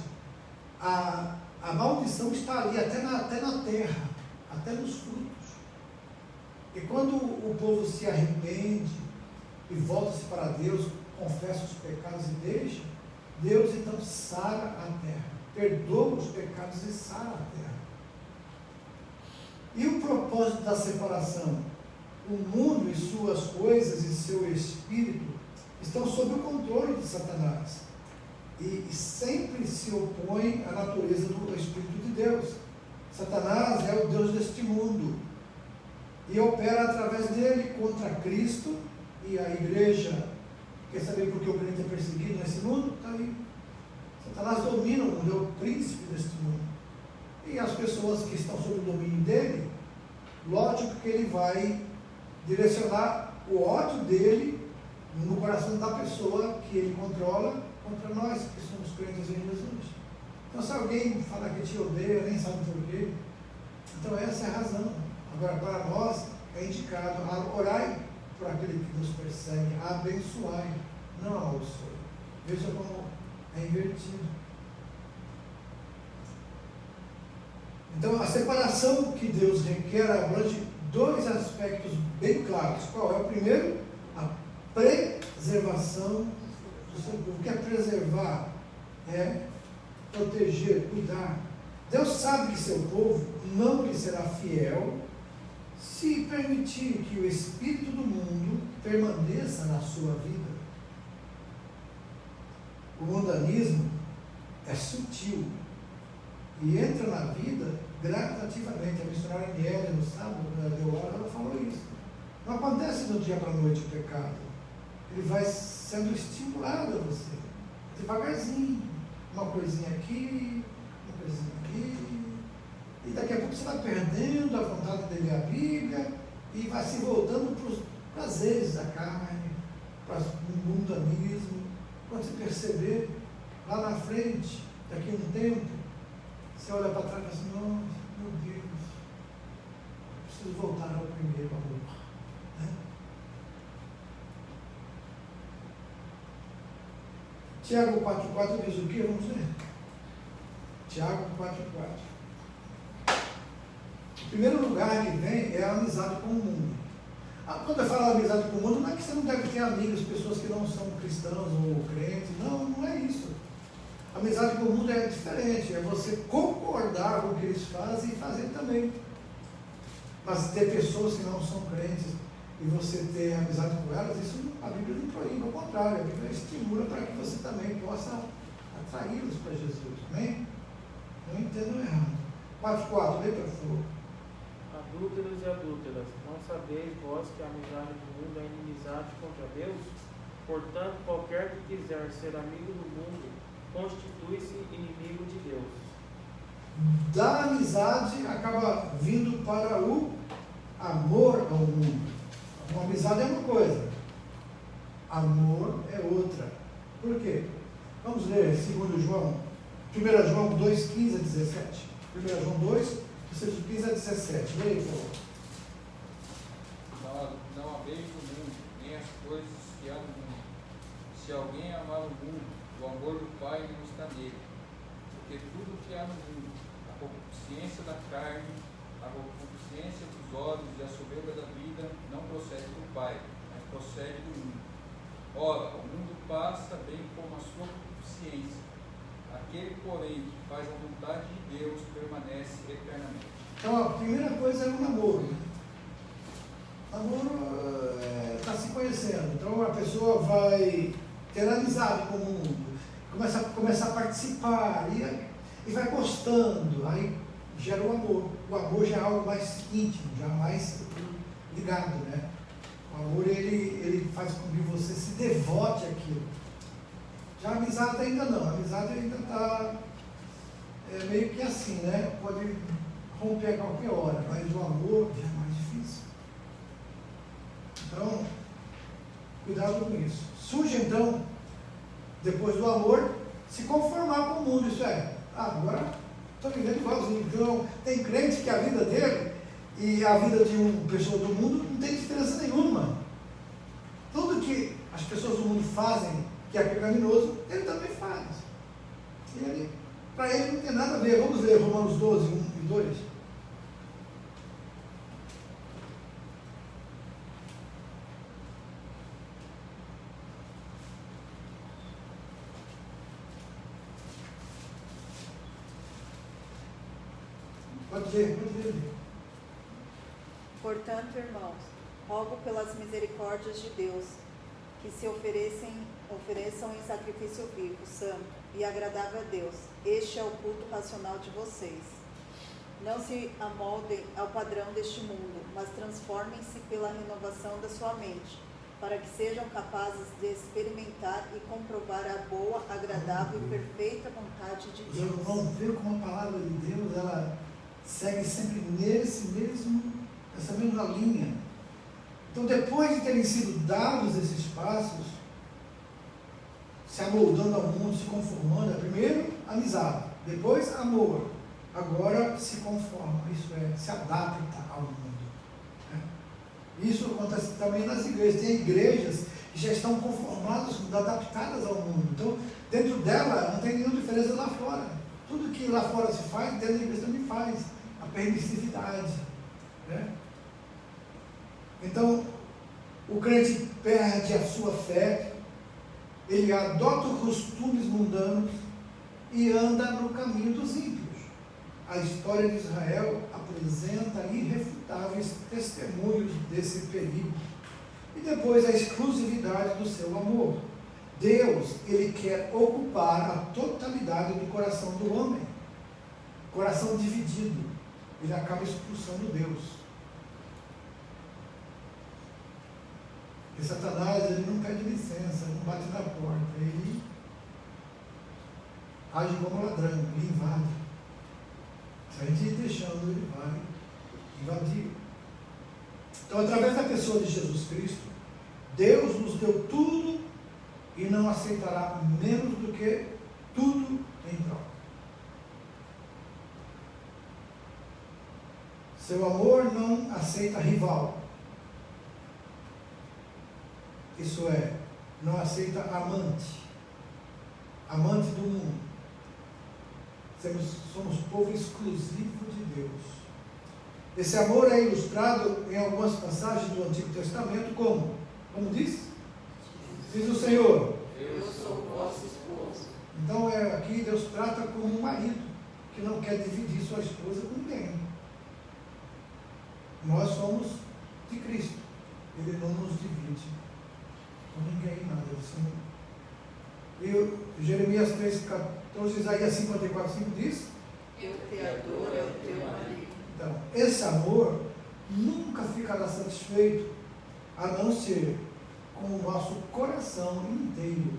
a maldição está ali, até na terra, até nos frutos. E quando o povo se arrepende e volta-se para Deus, confessa os pecados e deixa, Deus então sara a terra, perdoa os pecados e sara a terra. E o propósito da separação? O mundo e suas coisas e seu espírito estão sob o controle de Satanás e sempre se opõem à natureza do Espírito de Deus. Satanás é o Deus deste mundo e opera através dele contra Cristo e a igreja. Quer saber por que o crente é perseguido nesse mundo? Está aí. Satanás domina o mundo, é o príncipe deste mundo. E as pessoas que estão sob o domínio dele, lógico que ele vai direcionar o ódio dele no coração da pessoa que ele controla contra nós, que somos crentes em Jesus. Então, se alguém fala que te odeia, nem sabe por quê, então essa é a razão. Agora, para nós, é indicado a orar por aquele que nos persegue, a abençoar, não a amaldiçoar. Veja como é invertido. Então, a separação que Deus requer abrange dois aspectos bem claros. Qual é o primeiro? A preservação do seu povo. O que é preservar? É proteger, cuidar. Deus sabe que seu povo não lhe será fiel se permitir que o espírito do mundo permaneça na sua vida. O mundanismo é sutil e entra na vida gradativamente. A missionária Niélia, no sábado, deu hora, ela falou isso. Não acontece do dia para a noite o pecado. Ele vai sendo estimulado a você, devagarzinho. Uma coisinha aqui, uma coisinha aqui. E daqui a pouco você vai perdendo a vontade de ler a Bíblia e vai se voltando para os prazeres da carne, para o mundanismo. Quando você perceber, lá na frente, daqui a um tempo, você olha para trás e fala assim, nossa, meu Deus, preciso voltar ao primeiro amor. Né? Tiago 4,4 diz o que? Vamos ver. Tiago 4,4. O primeiro lugar que vem é a amizade com o mundo. Quando eu falo amizade com o mundo, não é que você não deve ter amigos, pessoas que não são cristãos ou crentes. Não, não é isso. Amizade com o mundo é diferente, é você concordar com o que eles fazem e fazer também. Mas ter pessoas que não são crentes e você ter amizade com elas, isso a Bíblia não proíbe, ao contrário, a Bíblia estimula para que você também possa atraí-los para Jesus. Amém? Não entendam errado. 4,4, lê para favor. Adúlteros e adúlteras, não sabeis vós que a amizade do mundo é inimizade contra Deus? Portanto, qualquer que quiser ser amigo do mundo, constitui-se inimigo de Deus. Da amizade acaba vindo para o amor ao mundo. Uma amizade é uma coisa, amor é outra. Por quê? Vamos ler 2 João, 1 João 2, 15 a 17. 1 João 2, 15 a 17. Leia, por favor. Não ameis o mundo, nem as coisas que há no mundo. Se alguém amar o mundo, o amor do Pai não está nele. Porque tudo que há no mundo, a concupiscência da carne, a concupiscência dos olhos e a soberba da vida, não procede do Pai, mas procede do mundo. Ora, o mundo passa bem como a sua concupiscência. Aquele, porém, que faz a vontade de Deus permanece eternamente. Então, a primeira coisa é o namoro. Namoro está se conhecendo. Então, a pessoa vai ter amizade com o mundo, começa a participar e vai gostando. Aí gera o amor. O amor já é algo mais íntimo, já mais ligado, né? O amor, ele faz com que você se devote àquilo. Já a amizade ainda não. A amizade ainda está meio que assim, né? Pode romper a qualquer hora, mas o amor já é mais difícil. Então, cuidado com isso. Surge então depois do amor, se conformar com o mundo. Isso é, agora estou vivendo igualzinho. Então, tem crente que a vida dele e a vida de uma pessoa do mundo não tem diferença nenhuma. Tudo que as pessoas do mundo fazem, que é pecaminoso, ele também faz. Para ele não tem nada a ver. Vamos ler Romanos 12, 1 e 2. Pode ler. Portanto, irmãos, rogo pelas misericórdias de Deus, que se ofereçam em sacrifício vivo, santo e agradável a Deus. Este é o culto racional de vocês. Não se amoldem ao padrão deste mundo, mas transformem-se pela renovação da sua mente, para que sejam capazes de experimentar e comprovar a boa, agradável e perfeita vontade de Os Deus. irmãos vão ver como a palavra de Deus, ela segue sempre essa mesma linha. Então, depois de terem sido dados esses passos, se amoldando ao mundo, se conformando, primeiro amizade, depois amor, agora se conforma, isso é, se adapta ao mundo. Isso acontece também nas igrejas. Tem igrejas que já estão conformadas, adaptadas ao mundo. Então, dentro dela não tem nenhuma diferença lá fora. Tudo que lá fora se faz, dentro da igreja também faz. A permissividade. Então, o crente perde a sua fé, ele adota os costumes mundanos e anda no caminho dos ímpios. A história de Israel apresenta irrefutáveis testemunhos desse perigo. E depois a exclusividade do seu amor. Deus, ele quer ocupar a totalidade do coração do homem. Coração dividido, ele acaba expulsando Deus. Porque Satanás, ele não pede licença, não bate na porta, ele age como ladrão, ele invade. Se a gente ir deixando, ele vai invadir. Então, através da pessoa de Jesus Cristo, Deus nos deu tudo e não aceitará menos do que tudo em troca. Seu amor não aceita rival. Isso é, não aceita amante do mundo. Somos povo exclusivo de Deus. Esse amor é ilustrado em algumas passagens do Antigo Testamento como diz? Diz o Senhor: Eu sou vosso esposo. Então aqui Deus trata como um marido que não quer dividir sua esposa com ninguém. Nós somos de Cristo. Ele não nos divide com ninguém, nada. E Jeremias 3,14, Isaías 54,5 diz: Teu Criador é o teu marido. Então, esse amor nunca ficará satisfeito, a não ser com o nosso coração inteiro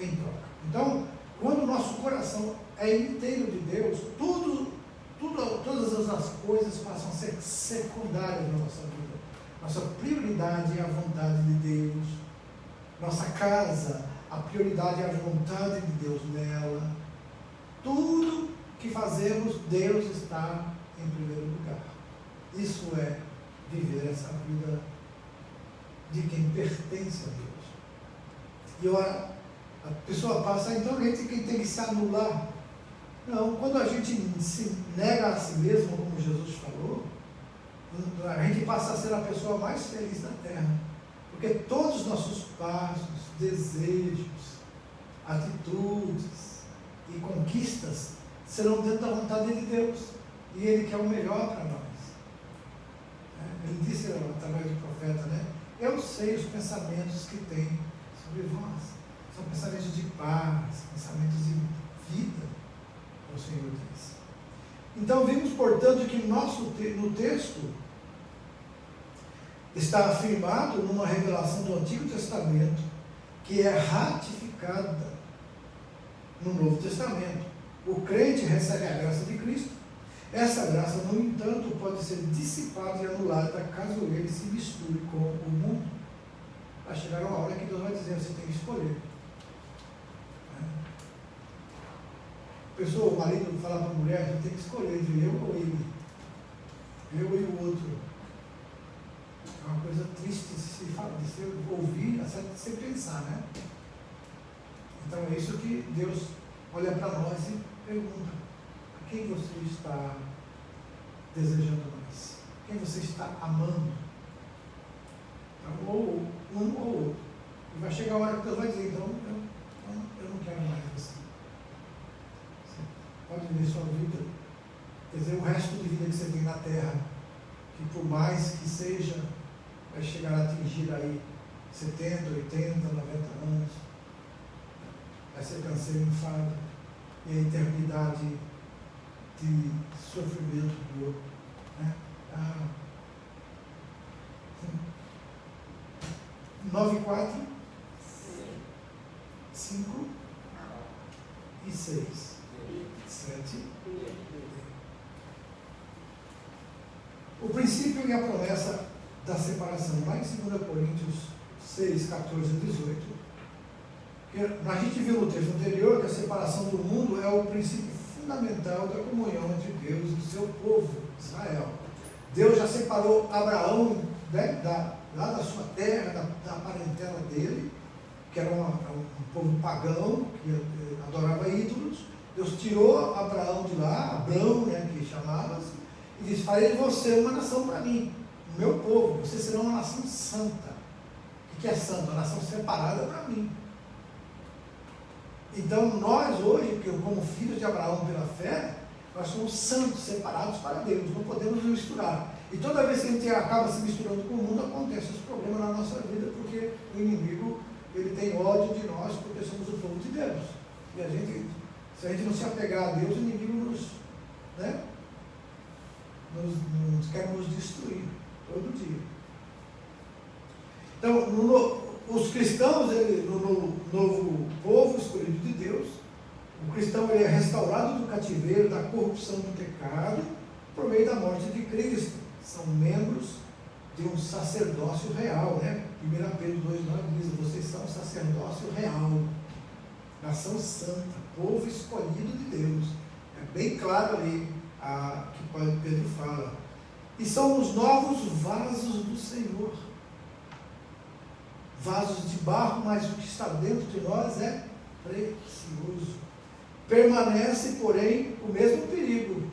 em troca. Então, quando o nosso coração é inteiro de Deus, todas as coisas passam a ser secundárias na nossa vida. Nossa prioridade é a vontade de Deus. Nossa casa, a prioridade é a vontade de Deus nela. Tudo que fazemos, Deus está em primeiro lugar. Isso é viver essa vida de quem pertence a Deus. E a pessoa passa, então a gente tem que se anular. Não, quando a gente se nega a si mesmo, como Jesus falou, a gente passa a ser a pessoa mais feliz da terra. Porque todos os nossos passos, desejos, atitudes e conquistas serão dentro da vontade de Deus. E Ele quer o melhor para nós. Ele disse através do profeta, eu sei os pensamentos que tem sobre vós. São pensamentos de paz, pensamentos de vida, o Senhor diz. Então vimos, portanto, que no texto está afirmado numa revelação do Antigo Testamento que é ratificada no Novo Testamento. O crente recebe a graça de Cristo. Essa graça, no entanto, pode ser dissipada e anulada caso ele se misture com o mundo. Vai chegar uma hora que Deus vai dizer, você tem que escolher. Pessoa, o marido fala para a mulher, a gente tem que escolher entre eu ou ele. Eu e o outro. É uma coisa triste de se ouvir, de se pensar, né? Então é isso que Deus olha para nós e pergunta: a quem você está desejando mais? Quem você está amando? Então, ou um ou outro. E vai chegar a hora que Deus vai dizer: então eu não quero mais você. Você pode viver sua vida, quer dizer, o resto de vida que você tem na terra, que por mais que seja, vai chegar a atingir aí 70, 80, 90 anos, vai ser canseiro, enfado, e a eternidade de sofrimento dor, né? 9, 4, 5 e 6, 7. O princípio e a promessa da separação, lá em 2 Coríntios 6, 14 e 18. A gente viu no texto anterior que a separação do mundo é o princípio fundamental da comunhão entre Deus e o seu povo, Israel. Deus já separou Abraão, né, lá da sua terra, da parentela dele, que era um povo pagão, que adorava ídolos. Deus tirou Abraão de lá, Abrão, né, que chamava-se, e disse: farei de você uma nação para mim, o meu povo, vocês serão uma nação santa. O que é santa? Uma nação separada para mim. Então nós hoje, como filhos de Abraão pela fé, nós somos santos, separados para Deus, não podemos nos misturar. E toda vez que a gente acaba se misturando com o mundo, acontece esse problema na nossa vida, porque o inimigo, ele tem ódio de nós, porque somos o povo de Deus. E se a gente não se apegar a Deus, o inimigo nos quer nos destruir todo dia. Então, os cristãos, no novo povo escolhido de Deus, o cristão ele é restaurado do cativeiro, da corrupção do pecado, por meio da morte de Cristo. São membros de um sacerdócio real, né? 1 Pedro 2,9 diz: vocês são um sacerdócio real, nação santa, povo escolhido de Deus. É bem claro ali que Pedro fala. E são os novos vasos do Senhor. Vasos de barro, mas o que está dentro de nós é precioso. Permanece, porém, o mesmo perigo.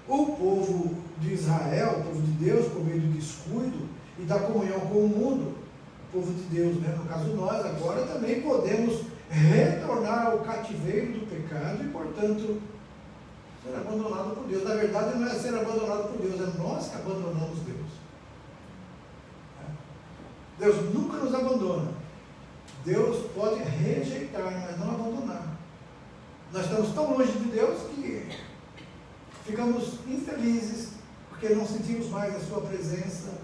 O povo de Israel, o povo de Deus, por meio do descuido e da comunhão com o mundo, o povo de Deus, né? No caso nós, agora também podemos retornar ao cativeiro do pecado e, portanto, ser abandonado por Deus. Na verdade, não é ser abandonado por Deus, é nós que abandonamos Deus. Deus nunca nos abandona. Deus pode rejeitar, mas não abandonar. Nós estamos tão longe de Deus que ficamos infelizes, porque não sentimos mais a sua presença,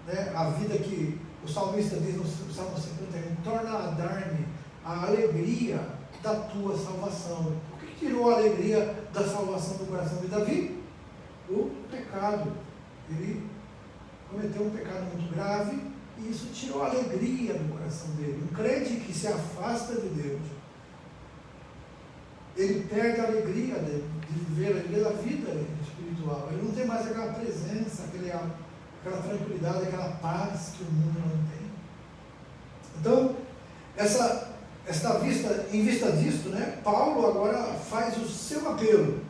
né? A vida que o salmista diz no Salmo 51, torna a dar-me a alegria da tua salvação. O que tirou a alegria da salvação do coração de Davi? O pecado. Ele cometeu um pecado muito grave, e isso tirou a alegria do coração dele. Um crente que se afasta de Deus, ele perde a alegria de viver, a alegria da vida espiritual. Ele não tem mais aquela presença, aquela tranquilidade, aquela paz que o mundo não tem. Então, em vista disso, né, Paulo agora faz o seu apelo,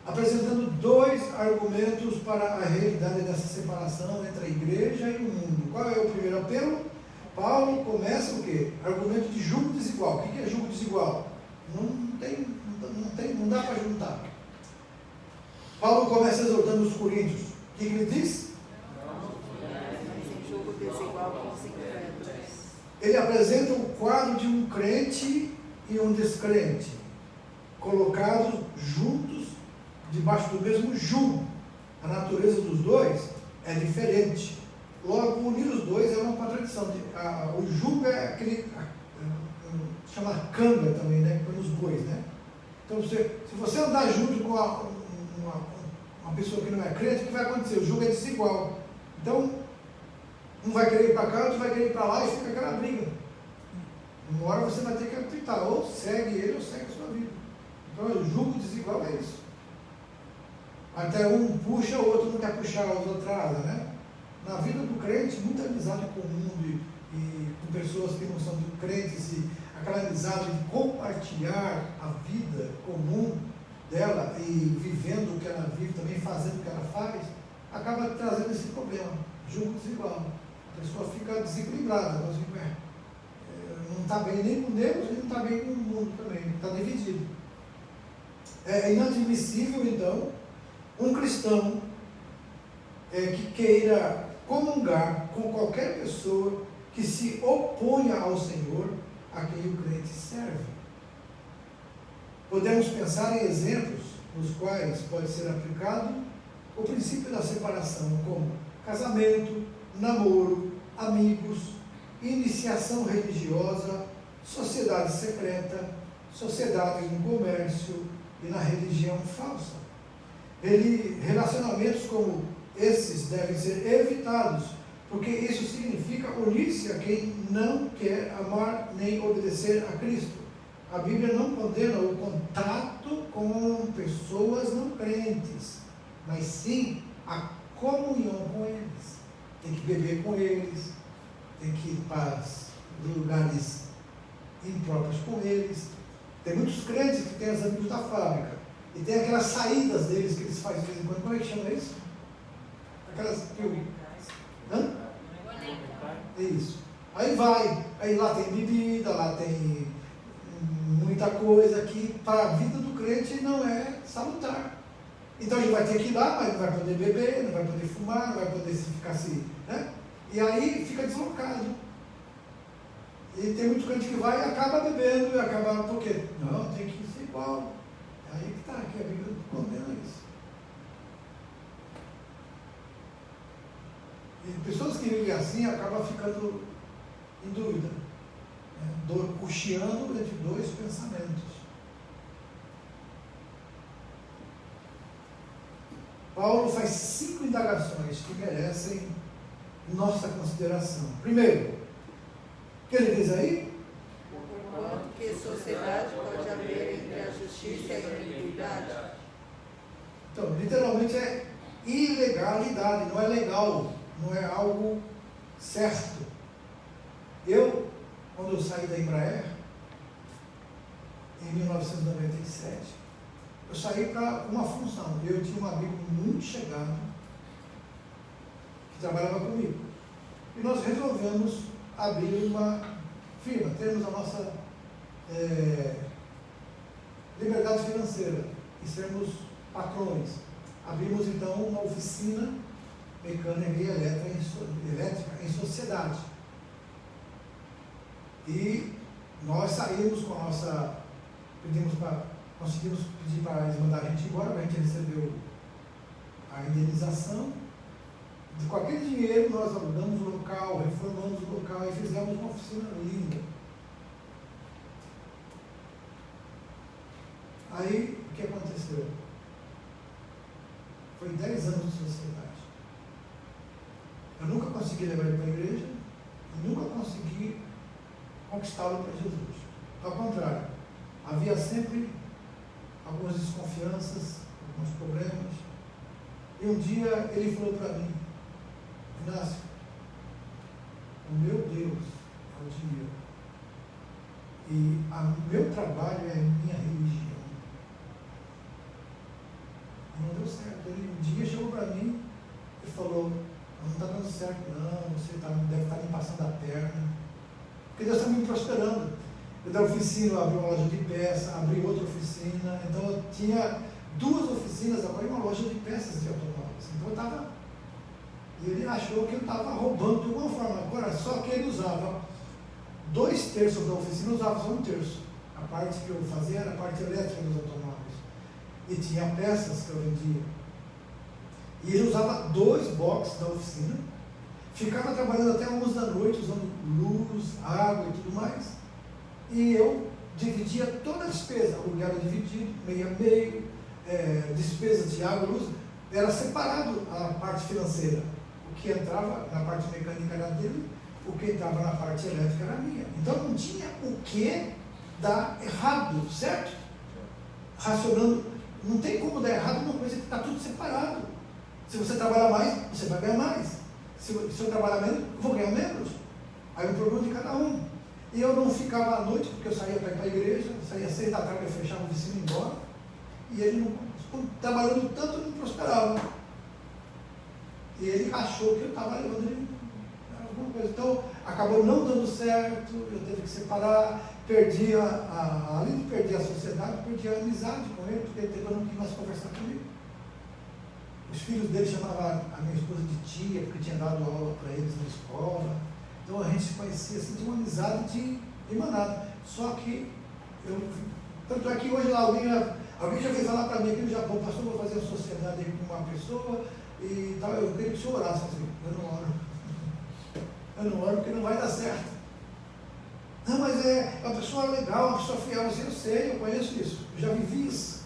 apresentando 2 argumentos para a realidade dessa separação entre a igreja e o mundo. Qual é o primeiro apelo? Paulo começa o quê? Argumento de julgo desigual. O que é julgo desigual? Não dá para juntar. Paulo começa exortando os coríntios. O que ele diz? Não julgo desigual com os incrédulos. Ele apresenta o quadro de um crente e um descrente, colocados juntos debaixo do mesmo jugo. A natureza dos dois é diferente. Logo, unir os dois é uma contradição. O jugo é aquele, chama canga também, né? Põe os bois, né? Então, se você andar junto com uma pessoa que não é crente, o que vai acontecer? O jugo é desigual. Então, um vai querer ir para cá, outro vai querer ir para lá e fica aquela briga. Uma hora você vai ter que optar, ou segue ele ou segue a sua vida. Então o jugo desigual é isso. Até um puxa, o outro não quer puxar, o outro atrasa, né? Na vida do crente, muita amizade com o mundo e com pessoas que não são crentes, e aquela amizade de compartilhar a vida comum dela e vivendo o que ela vive, também fazendo o que ela faz, acaba trazendo esse problema, jugo desigual. A pessoa fica desequilibrada, não está bem nem com Deus e não está bem com o mundo também, está dividido. É inadmissível, então, um cristão que queira comungar com qualquer pessoa que se oponha ao Senhor a quem o crente serve. Podemos pensar em exemplos nos quais pode ser aplicado o princípio da separação, como casamento, namoro, amigos, iniciação religiosa, sociedade secreta, sociedades no comércio e na religião falsa. Relacionamentos como esses devem ser evitados, porque isso significa unir-se a quem não quer amar nem obedecer a Cristo. A Bíblia não condena o contato com pessoas não crentes, mas sim a comunhão com eles. Tem que beber com eles, tem que ir para lugares impróprios com eles. Tem muitos crentes que têm os amigos da fábrica, e tem aquelas saídas deles que eles fazem de vez em quando. Como é que chama isso? Aquelas... Hã? Isso. Aí vai, aí lá tem bebida, lá tem muita coisa que para a vida do crente não é salutar. Então a gente vai ter que ir lá, mas não vai poder beber, não vai poder fumar, não vai poder ficar assim, né? E aí fica deslocado. E tem muito crente que vai e acaba bebendo, e acaba, por quê? Não, tem que ser igual. Aí que está, que a Bíblia condena isso. E pessoas que vivem assim acabam ficando em dúvida, né? Cocheando entre dois pensamentos. Paulo faz 5 indagações que merecem nossa consideração. Primeiro, o que ele diz aí? Porquanto que sociedade pode haver entre a justiça e a iniquidade? Então, literalmente é ilegalidade, não é legal, não é algo certo. Quando eu saí da Embraer, em 1997, eu saí para uma função. Eu tinha um amigo muito chegado que trabalhava comigo. E nós resolvemos abrir uma firma, termos a nossa liberdade financeira e sermos patrões. Abrimos então uma oficina mecânica e elétrica em sociedade. E nós saímos com a nossa... Conseguimos pedir para eles mandar a gente embora, a gente recebeu a indenização. Com aquele dinheiro nós alugamos o local, reformamos o local e fizemos uma oficina linda. Aí, o que aconteceu? Foi 10 anos de sociedade. Eu nunca consegui levar ele para a igreja e nunca consegui conquistá-lo para Jesus. Ao contrário, havia sempre algumas desconfianças, alguns problemas. E um dia ele falou para mim: Inácio, o meu Deus é o dinheiro. E o meu trabalho é a minha religião. E não deu certo. Ele um dia chegou para mim e falou: não está dando certo não, você deve estar me passando a perna. Porque Deus está me prosperando. Eu da oficina, eu abri uma loja de peça, abri outra oficina. Então eu tinha 2 oficinas, agora uma loja de peças de automóveis. Então eu estava... E ele achou que eu estava roubando de alguma forma. Agora, só que ele usava 2/3 da oficina, eu usava só 1/3. A parte que eu fazia era a parte elétrica dos automóveis. E tinha peças que eu vendia. E ele usava 2 boxes da oficina. Ficava trabalhando até 11 da noite, usando luz, água e tudo mais. E eu dividia toda a despesa. O aluguel era dividido, meio a meio, despesa de água, luz. Era separado a parte financeira. O que entrava na parte mecânica era dele o que estava na parte elétrica era minha. Então não tinha o que dar errado, certo? Racionando, não tem como dar errado uma coisa que está tudo separado. Se você trabalhar mais, você vai ganhar mais. Se eu trabalhar menos, eu vou ganhar menos. Aí o problema de cada um. E eu não ficava à noite, porque eu saía para ir para a igreja, saía às 6 da tarde, eu fechava o vizinho e ia embora. E ele, trabalhando tanto, não prosperava. E ele achou que eu estava levando ele alguma coisa. Então, acabou não dando certo, eu teve que separar, perdi além de perder a sociedade, perdi a amizade com ele, porque ele não quis mais conversar comigo. Os filhos dele chamavam a minha esposa de tia, porque tinha dado aula para eles na escola. Então a gente se conhecia assim, de uma amizade de manada. Só que tanto é que hoje lá alguém já veio falar para mim aqui no Japão, pastor, vou fazer uma sociedade aí com uma pessoa e tal, eu queria que o senhor orasse. Assim, eu não oro. Eu não oro porque não vai dar certo. Não, mas é uma pessoa legal, uma pessoa fiel. Assim, eu sei, eu conheço isso, eu já vivi isso.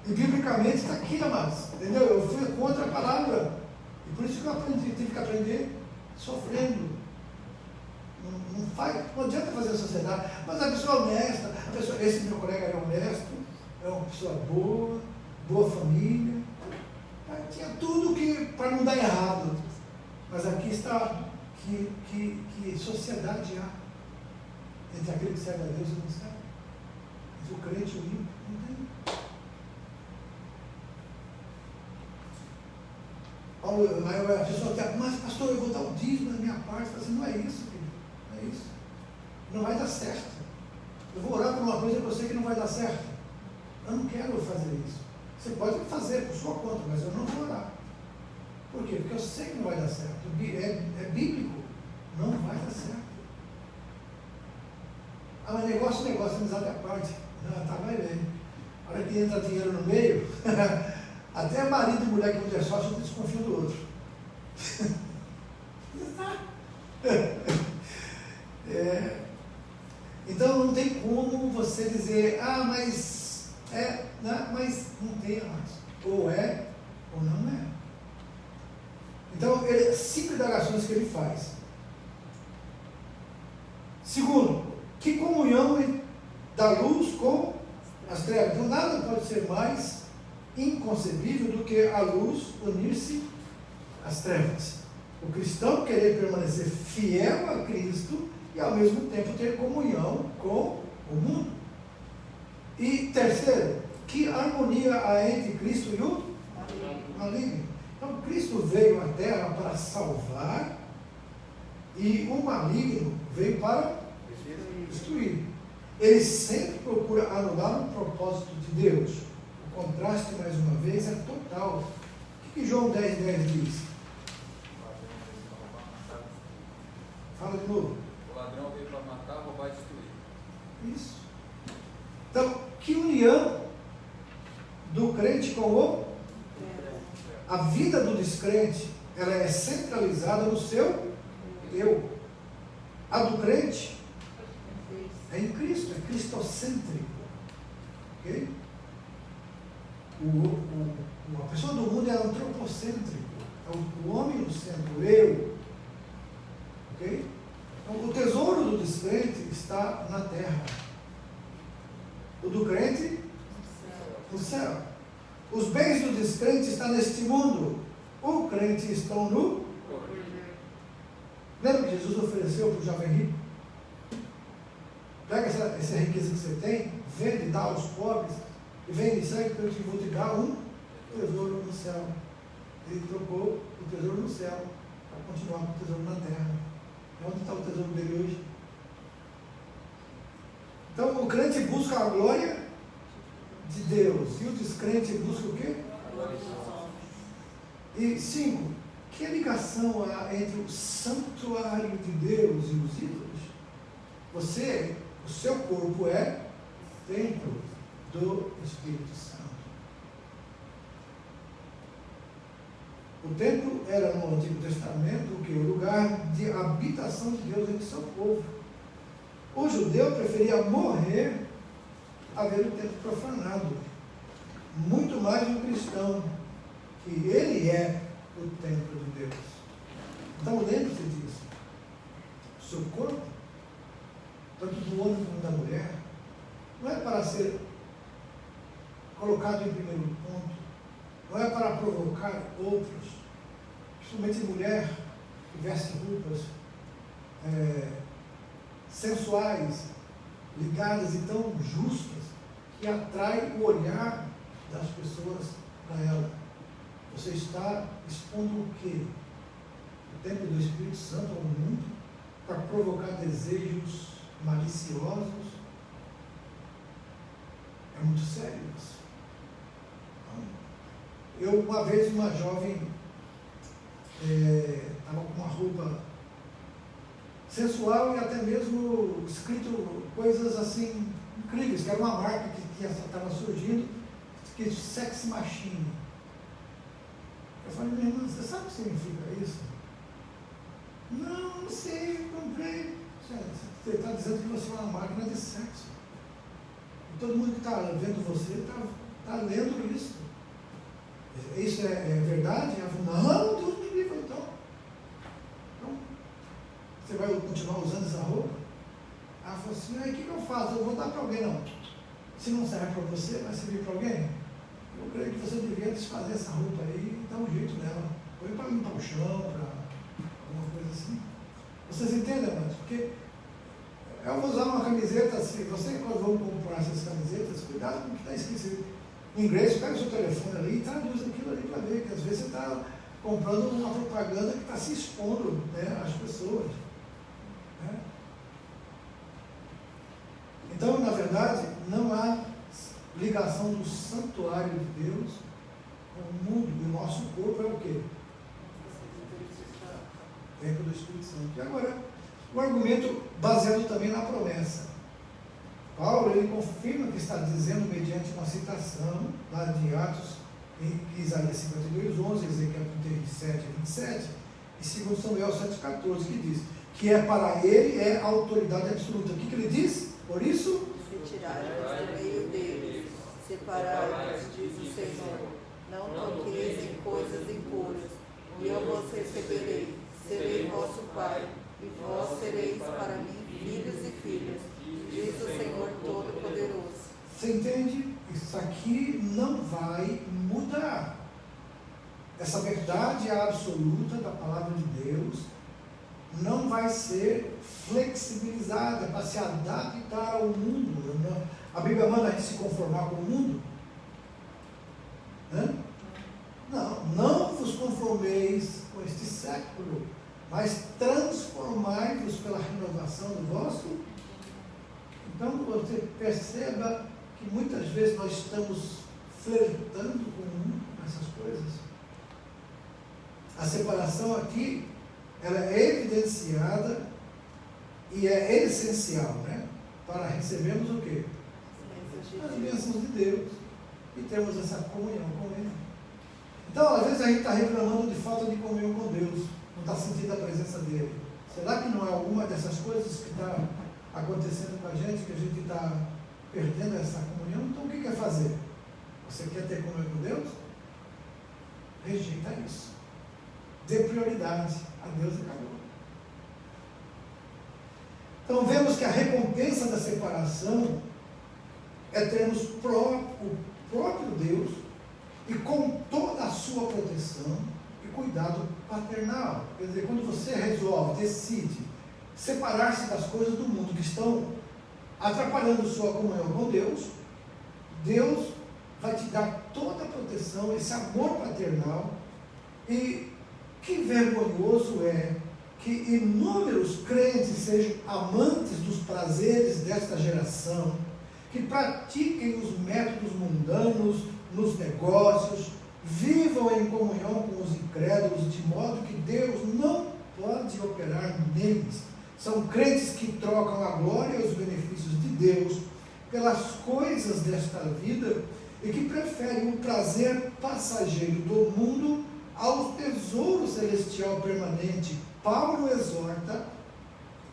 E biblicamente está aqui, amados. Entendeu? Eu fui contra a palavra. E por isso que eu tive que aprender sofrendo. Não adianta fazer a sociedade. Mas a pessoa honesta, esse meu colega era honesto, é uma pessoa boa família. Tinha tudo para não dar errado. Mas aqui está que sociedade há entre aquele que serve a Deus e não serve. Entre o crente e o ímpio. Não tem. Aí a pessoa quer, mas pastor, eu vou dar o dízimo da minha parte. Assim, não é isso, querido. Não é isso. Não vai dar certo. Eu vou orar por uma coisa que eu sei que não vai dar certo. Eu não quero fazer isso. Você pode fazer por sua conta, mas eu não vou orar. Por quê? Porque eu sei que não vai dar certo. É bíblico. Não vai dar certo. Ah, mas negócio, amizade à parte. Não, tá, vai bem. A hora que entra dinheiro no meio, até marido e mulher que não é sócio desconfiam do outro. Então não tem como você dizer, mas não tem mais. Ou é, ou não é. Então, 5 indagações que ele faz. Segundo, que comunhão da luz com as trevas. Então, nada pode ser mais inconcebível do que a luz unir-se às trevas. O cristão querer permanecer fiel a Cristo e ao mesmo tempo ter comunhão com o mundo. E terceiro, que harmonia há entre Cristo e o maligno. Então Cristo veio à terra para salvar e o maligno veio para destruir. Ele sempre procura anular o propósito de Deus. O contraste, mais uma vez, é total. O que João 10,10 diz? Fala de novo. O ladrão veio para matar, roubar e destruir. Isso. Então, que união do crente com o... A vida do descrente, ela é centralizada no seu eu. A do crente é em Cristo, é cristocêntrico. Ok? A pessoa do mundo é antropocêntrico. É o homem no centro, o eu. Ok? Então, o tesouro do descrente está na terra. O do crente, no céu. Os bens do descrente estão neste mundo. O crente está no... Lembra que Jesus ofereceu para o jovem rico? Pega essa riqueza que você tem, vende, dá aos pobres, e vem e segue, porque eu vou te dar um tesouro no céu. Ele trocou o tesouro no céu para continuar com o tesouro na terra. E onde está o tesouro dele hoje? Então o crente busca a glória de Deus. E o descrente busca o quê? E 5. Que ligação há entre o santuário de Deus e os ídolos? O seu corpo é templo do Espírito Santo. O templo era no Antigo Testamento o lugar de habitação de Deus entre seu povo. O judeu preferia morrer a ver o templo profanado, muito mais do cristão, que ele é o templo de Deus. Então lembre-se disso. o seu corpo, tanto do homem como da mulher, não é para ser colocado em primeiro ponto, não é para provocar outros, principalmente mulher que veste roupas sensuais, ligadas e tão justas, que atrai o olhar das pessoas para ela. Você está expondo o quê? O templo do Espírito Santo ao mundo para provocar desejos maliciosos? É muito sério isso. Eu, uma vez, uma jovem estava com uma roupa sensual e até mesmo escrito coisas assim incríveis, que era uma marca que estava surgindo, que Sex Machine. Eu falei, minha irmã, você sabe o que significa isso? Não sei, comprei. Você está dizendo que você é uma máquina de sexo. E todo mundo que está vendo você está lendo isso. Isso é verdade? Ela falou, não, Deus me livre, então. Você vai continuar usando essa roupa? Ela falou assim, aí o que eu faço? Eu vou dar para alguém, não. Se não serve para você, vai servir para alguém? Eu creio que você devia desfazer essa roupa aí e dar um jeito nela. Põe para limpar o chão, para alguma coisa assim. Vocês entendem, mas? Porque eu vou usar uma camiseta assim, você quando vão comprar essas camisetas, cuidado com o que está escrito em inglês, pega o seu telefone ali e traduz aquilo ali para ver, que às vezes você está comprando uma propaganda que está se expondo, né, às pessoas. Né? Então, na verdade, não há ligação do santuário de Deus com o mundo. E o nosso corpo é o quê? Templo do Espírito Santo. E agora, o argumento baseado também na promessa. Paulo, ele confirma que está dizendo mediante uma citação lá de Atos, em Isaías 52, 11, Ezequiel 37, 27, e 2 Samuel 7, 14, que diz que para ele é a autoridade absoluta. O que ele diz? Por isso, retirai-vos do meio deles, separai-vos, diz o Senhor, não toqueis em coisas impuras, e eu vos receberei, serei vosso Pai, e vós sereis para mim filhos e filhas, diz o Senhor Todo-Poderoso. Você entende? Isso aqui não vai mudar. Essa verdade absoluta da palavra de Deus não vai ser flexibilizada para se adaptar ao mundo. A Bíblia manda a gente se conformar com o mundo? Não vos conformeis com este século, mas transformai-vos pela renovação do vosso. Então você perceba que muitas vezes nós estamos flertando com o mundo, com essas coisas. A separação aqui, ela é evidenciada e é essencial, né? Para recebermos o quê? As bênçãos de Deus e termos essa comunhão com Ele. Então, às vezes a gente está reclamando de falta de comunhão com Deus, não está sentindo a presença dEle. Será que não é alguma dessas coisas que está acontecendo com a gente, que a gente está perdendo essa comunhão? Então, o que quer fazer? Você quer ter comunhão com Deus? Rejeita isso. Dê prioridade a Deus e acabou. Então, vemos que a recompensa da separação é termos o próprio Deus e com toda a sua proteção e cuidado paternal. Quer dizer, quando você resolve, decide separar-se das coisas do mundo que estão atrapalhando sua comunhão com Deus, Deus vai te dar toda a proteção, esse amor paternal. E que vergonhoso é que inúmeros crentes sejam amantes dos prazeres desta geração, que pratiquem os métodos mundanos nos negócios, vivam em comunhão com os incrédulos, de modo que Deus não pode operar neles. São crentes que trocam a glória e os benefícios de Deus pelas coisas desta vida e que preferem o prazer passageiro do mundo ao tesouro celestial permanente. Paulo exorta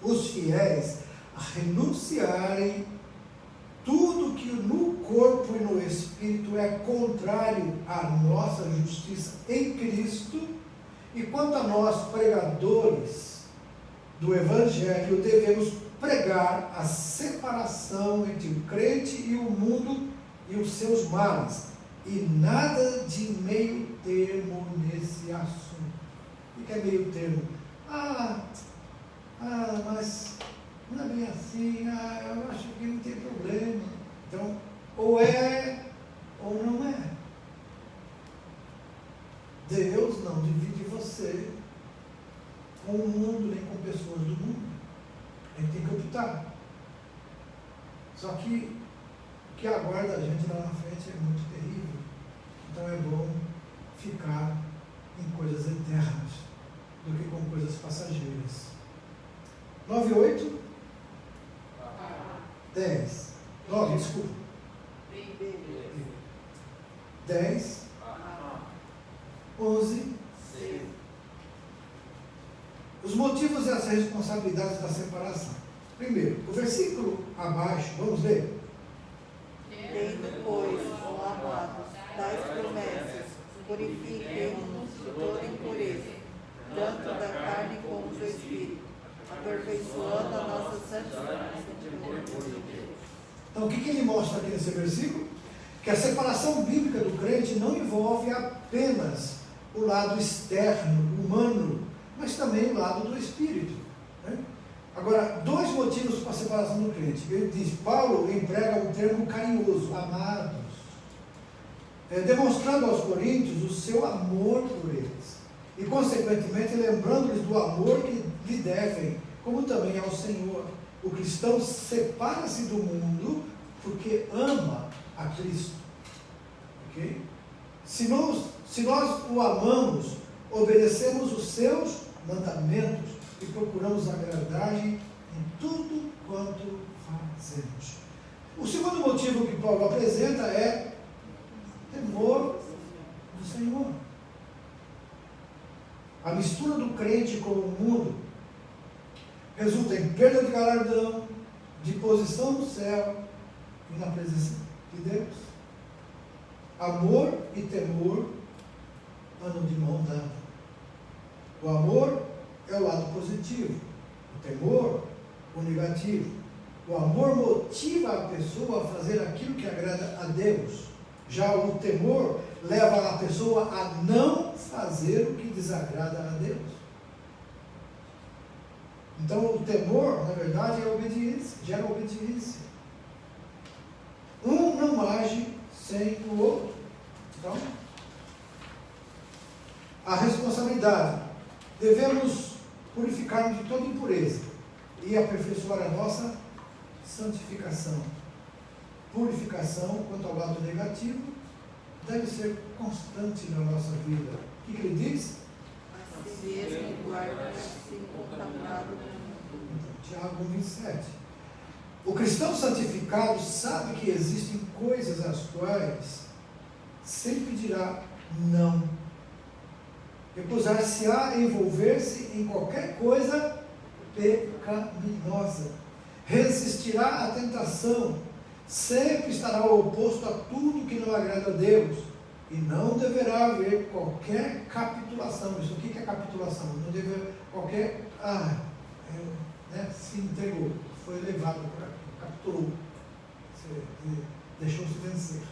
os fiéis a renunciarem tudo que no corpo e no espírito é contrário à nossa justiça em Cristo, e quanto a nós, pregadores do Evangelho, devemos pregar a separação entre o crente e o mundo e os seus males, e nada de meio termo nesse assunto. O que é meio termo? Mas não é bem assim, eu acho que não tem problema. Então, ou é ou não é. Deus não divide você com o mundo, nem com pessoas do mundo. A gente tem que optar. Só que o que aguarda a gente lá na frente é muito terrível. Então é bom ficar em coisas eternas do que com coisas passageiras. 9, 8, 10. 9, desculpa. 10, 11. Os motivos e as responsabilidades da separação. Primeiro, o versículo abaixo, vamos ler? Tendo, pois, ó amados, tais promessas, purifiquemo-nos de toda impureza, tanto da carne como do espírito, aperfeiçoando a nossa santificação. Então, o que ele mostra aqui nesse versículo? Que a separação bíblica do crente não envolve apenas o lado externo, humano, mas também o lado do espírito, né? Agora, dois motivos para a separação do crente. Ele diz, Paulo emprega um termo carinhoso, amados, demonstrando aos coríntios o seu amor por eles, e consequentemente lembrando-lhes do amor que lhe devem, como também ao Senhor. O cristão separa-se do mundo porque ama a Cristo, ok? Se nós o amamos, obedecemos os seus mandamentos e procuramos agradar-lhe em tudo quanto fazemos. O segundo motivo que Paulo apresenta é temor do Senhor. A mistura do crente com o mundo resulta em perda de galardão, de posição no céu e na presença de Deus. Amor e temor andam de mão dada. O amor é o lado positivo, o temor, o negativo. O amor motiva a pessoa a fazer aquilo que agrada a Deus. Já o temor leva a pessoa a não fazer o que desagrada a Deus. Então o temor, na verdade, é obediência, gera obediência. Um não age sem o outro. Então, a responsabilidade. Devemos purificar-nos de toda impureza e aperfeiçoar a nossa santificação. Purificação, quanto ao lado negativo, deve ser constante na nossa vida. O que ele diz? Assim mesmo guarda-se contaminado do mundo. Tiago 1,27. O cristão santificado sabe que existem coisas às quais sempre dirá não. Recusar-se-á a envolver-se em qualquer coisa pecaminosa. Resistirá à tentação. Sempre estará oposto a tudo que não agrada a Deus. E não deverá haver qualquer capitulação. Isso aqui que é capitulação. Não deve haver qualquer... se entregou, foi levado para capturou. Deixou-se vencer.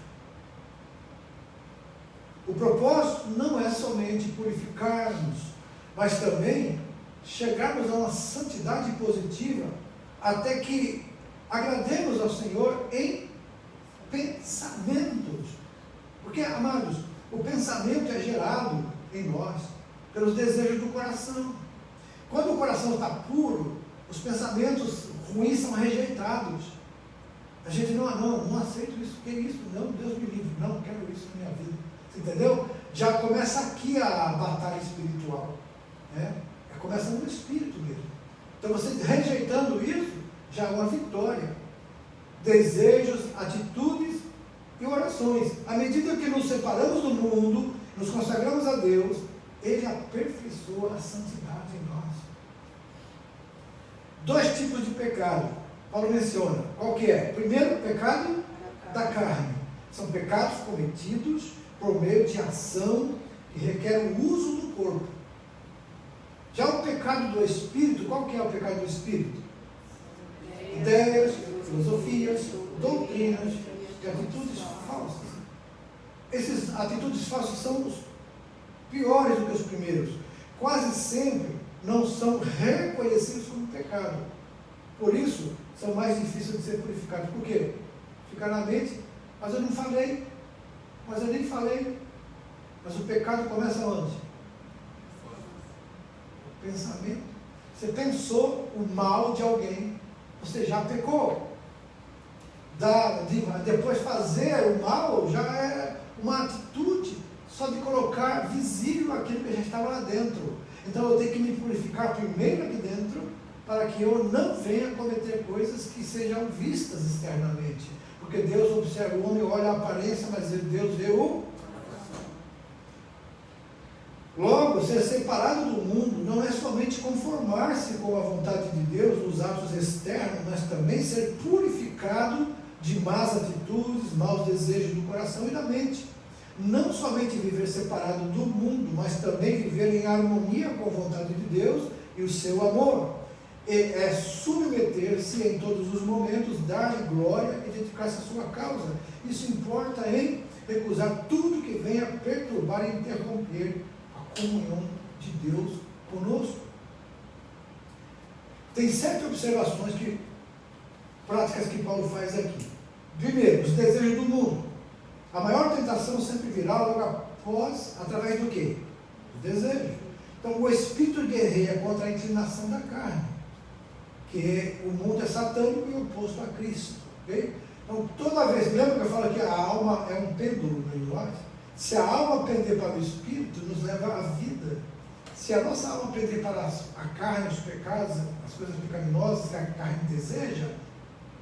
O propósito não é somente purificar-nos, mas também chegarmos a uma santidade positiva, até que agrademos ao Senhor em pensamentos. Porque, amados, o pensamento é gerado em nós pelos desejos do coração. Quando o coração está puro, os pensamentos ruins são rejeitados. A gente não aceito isso, que isso? Não, Deus me livre, não quero isso na minha vida. Você entendeu? Já começa aqui a batalha espiritual. Né? Começa no espírito mesmo. Então você rejeitando isso, já é uma vitória. Desejos, atitudes e orações. À medida que nos separamos do mundo, nos consagramos a Deus, Ele aperfeiçoa a santidade em nós. 2 tipos de pecado. Paulo menciona. Qual que é? Primeiro, pecado da carne. São pecados cometidos por meio de ação que requer o uso do corpo. Já o pecado do espírito, qual que é o pecado do espírito? Ideias, filosofias, doutrinas e atitudes falsas. Essas atitudes falsas são os piores do que os primeiros. Quase sempre não são reconhecidos como pecado. Por isso, são mais difíceis de ser purificados. Por quê? Fica na mente, mas eu não falei, mas eu nem falei. Mas o pecado começa onde? O pensamento. Você pensou o mal de alguém, você já pecou. Depois fazer o mal já é uma atitude só de colocar visível aquilo que já estava lá dentro. Então eu tenho que me purificar primeiro aqui dentro, para que eu não venha cometer coisas que sejam vistas externamente. Porque Deus observa o homem, olha a aparência, mas Deus vê o coração. Logo, ser separado do mundo não é somente conformar-se com a vontade de Deus nos atos externos, mas também ser purificado de más atitudes, maus desejos do coração e da mente. Não somente viver separado do mundo, mas também viver em harmonia com a vontade de Deus e o seu amor. É submeter-se em todos os momentos, dar-lhe glória e dedicar-se à sua causa. Isso importa em recusar tudo que venha perturbar e interromper a comunhão de Deus conosco. Tem 7 observações práticas que Paulo faz aqui. Primeiro, os desejos do mundo. A maior tentação sempre virá logo através do quê? Os desejos. Então, o espírito guerreia contra a inclinação da carne, que o mundo é satânico e oposto a Cristo. Okay? Então, toda vez, lembra que eu falo que a alma é um pêndulo em nós? Se a alma pender para o espírito, nos leva à vida. Se a nossa alma pender para a carne, os pecados, as coisas pecaminosas que a carne deseja,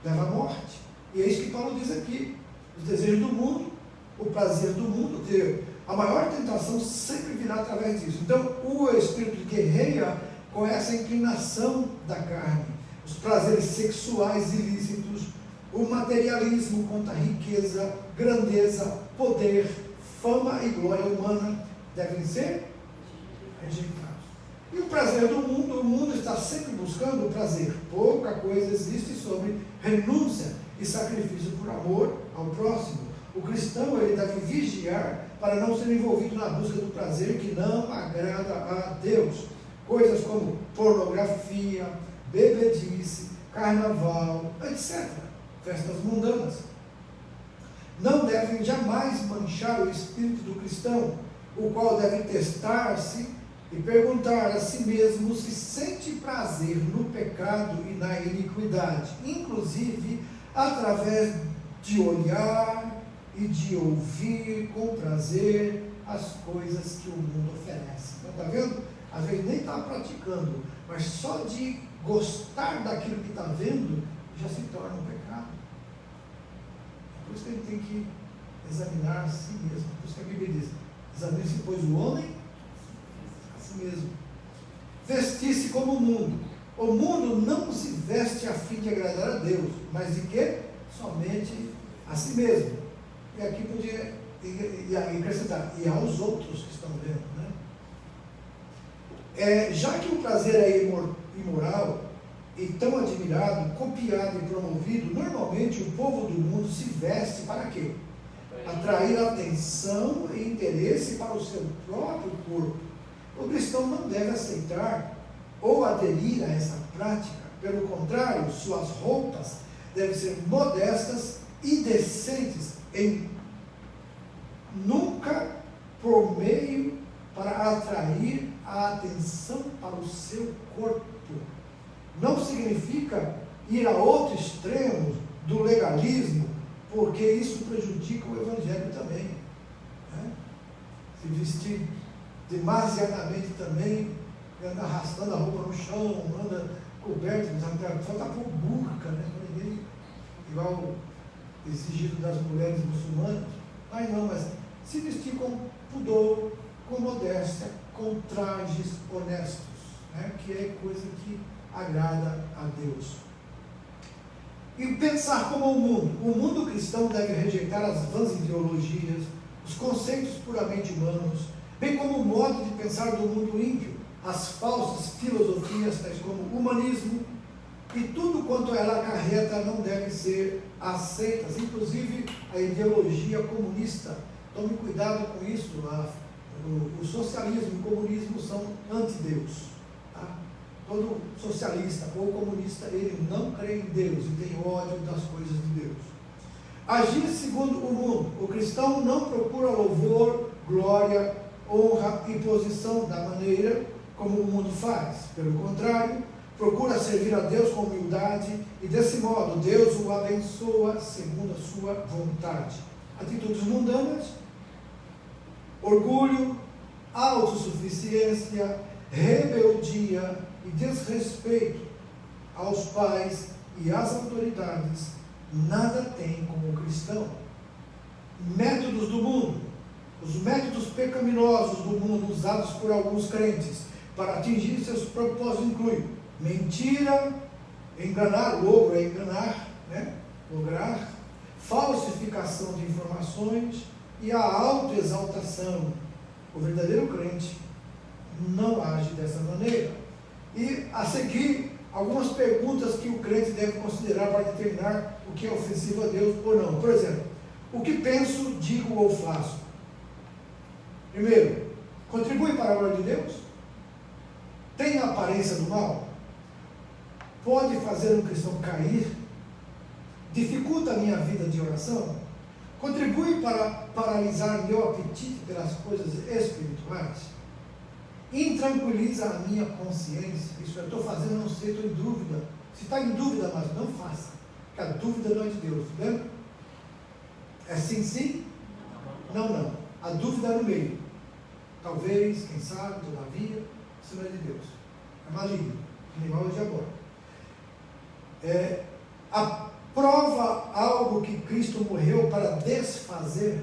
leva à morte. E é isso que Paulo diz aqui. Os desejos do mundo, o prazer do mundo, a maior tentação sempre virá através disso. Então, o espírito guerreia com essa inclinação da carne, os prazeres sexuais ilícitos, o materialismo quanto à riqueza, grandeza, poder, fama e glória humana devem ser rejeitados. E o prazer do mundo, o mundo está sempre buscando o prazer. Pouca coisa existe sobre renúncia e sacrifício por amor ao próximo. O cristão, ele deve vigiar para não ser envolvido na busca do prazer que não agrada a Deus. Coisas como pornografia, bebedice, carnaval, etc. Festas mundanas. Não devem jamais manchar o espírito do cristão, o qual deve testar-se e perguntar a si mesmo se sente prazer no pecado e na iniquidade, inclusive através de olhar e de ouvir com prazer as coisas que o mundo oferece. Então, está vendo? Às vezes nem está praticando, mas só de gostar daquilo que está vendo, já se torna um pecado. Por isso que ele tem que examinar a si mesmo. Por isso que a Bíblia diz, examine-se, pois, o homem a si mesmo. Vestir-se como o mundo. O mundo não se veste a fim de agradar a Deus, mas de quê? Somente a si mesmo. E aqui podia acrescentar, e aos outros que estão vendo, né? Já que o prazer é imoral e tão admirado, copiado e promovido, normalmente o povo do mundo se veste para quê? Atrair atenção e interesse para o seu próprio corpo. O cristão não deve aceitar ou aderir a essa prática. Pelo contrário, suas roupas devem ser modestas e decentes, nunca por meio para atrair a atenção para o seu corpo. Não significa ir a outro extremo do legalismo, porque isso prejudica o evangelho também, né? Se vestir demasiadamente também, anda arrastando a roupa no chão, anda coberto, só está por burca, né? Ninguém, igual exigido das mulheres muçulmanas. Mas se vestir com pudor, com modéstia, com trajes honestos, né? Que é coisa que agrada a Deus. E pensar como o mundo cristão deve rejeitar as vãs ideologias, os conceitos puramente humanos, bem como o modo de pensar do mundo ímpio. as falsas filosofias, tais como o humanismo, e tudo quanto ela acarreta não deve ser aceitas, inclusive a ideologia comunista. Tome cuidado com isso. O socialismo e o comunismo são anti-Deus. Tá? Todo socialista ou comunista, ele não crê em Deus e tem ódio das coisas de Deus. Agir segundo o mundo. O cristão não procura louvor, glória, honra e posição da maneira como o mundo faz. Pelo contrário, procura servir a Deus com humildade e desse modo Deus o abençoa segundo a sua vontade. Atitudes mundanas, orgulho, autossuficiência, rebeldia e desrespeito aos pais e às autoridades nada tem como cristão. Métodos do mundo. Os métodos pecaminosos do mundo usados por alguns crentes para atingir seus propósitos incluem mentira, enganar, logro é enganar, né? Lograr, falsificação de informações e a autoexaltação. O verdadeiro crente não age dessa maneira. E a seguir, algumas perguntas que o crente deve considerar para determinar o que é ofensivo a Deus ou não. Por exemplo, o que penso, digo ou faço? Primeiro, contribui para a glória de Deus? Tem a aparência do mal? Pode fazer um cristão cair? Dificulta a minha vida de oração? Contribui para paralisar meu apetite pelas coisas espirituais? Intranquiliza a minha consciência? Isso eu estou fazendo, não sei, estou em dúvida. Se está em dúvida, mas não faça, porque a dúvida não é de Deus, lembra? É sim, sim? Não, não. A dúvida é no meio. Talvez, quem sabe, todavia, isso não é de Deus. É maligno, animal é diabólico. Aprova algo que Cristo morreu para desfazer.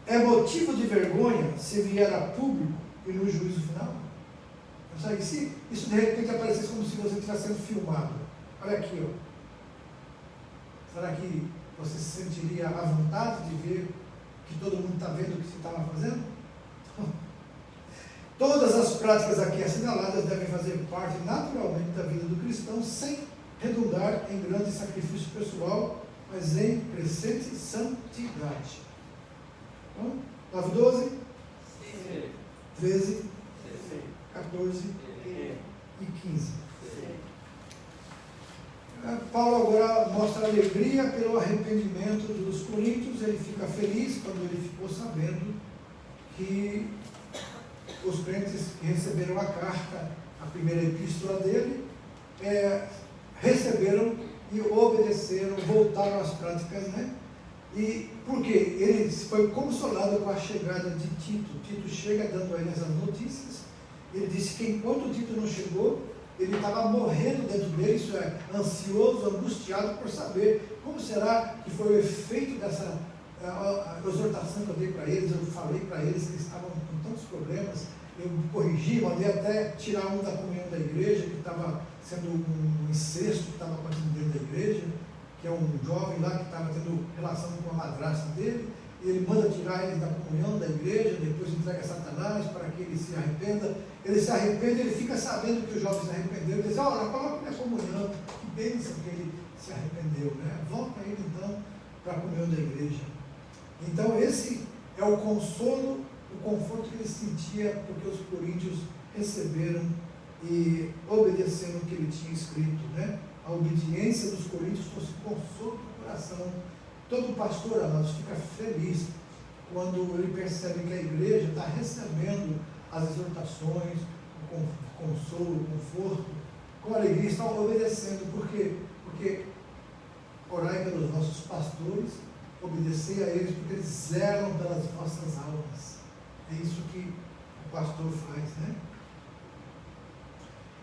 É motivo de vergonha se vier a público e no juízo final? Sabe, se isso de repente aparecesse como se você estivesse sendo filmado. Olha aqui, ó. Será que você se sentiria à vontade de ver que todo mundo está vendo o que você estava fazendo? Todas as práticas aqui assinaladas devem fazer parte naturalmente da vida do cristão, sem redundar em grande sacrifício pessoal, mas em crescente santidade. Então, 9, 12, 13, 14 e 15. Paulo agora mostra alegria pelo arrependimento dos coríntios. Ele fica feliz quando ele ficou sabendo que os crentes que receberam a carta, a primeira epístola dele, receberam e obedeceram, voltaram às práticas, né? E por quê? Ele foi consolado com a chegada de Tito. Tito chega dando a ele essas notícias. Ele disse que enquanto Tito não chegou, ele estava morrendo dentro dele, isso é, ansioso, angustiado por saber como será que foi o efeito dessa exortação que eu dei para eles. Eu falei para eles que eles estavam com tantos problemas, eu corrigi, mandei até tirar um da comunhão da igreja, que estava sendo um incesto que estava acontecendo dentro da igreja, que é um jovem lá que estava tendo relação com a madrasta dele, e ele manda tirar ele da comunhão da igreja, depois entrega a Satanás para que ele se arrependa. Ele se arrepende, ele fica sabendo que o jovem se arrependeu, ele diz, olha, coloca na comunhão, que bênção que ele se arrependeu, né? Volta ele então para a comunhão da igreja. Então esse é o consolo, o conforto que ele sentia, porque os coríntios receberam e obedeceram o que ele tinha escrito, né? A obediência dos coríntios fosse consolo do coração. Todo pastor, amados, fica feliz quando ele percebe que a igreja está recebendo as exortações, o consolo, o conforto, com alegria, estão obedecendo. Por quê? Porque orai pelos nossos pastores, obedecer a eles, porque eles zelam pelas vossas almas. É isso que o pastor faz, né?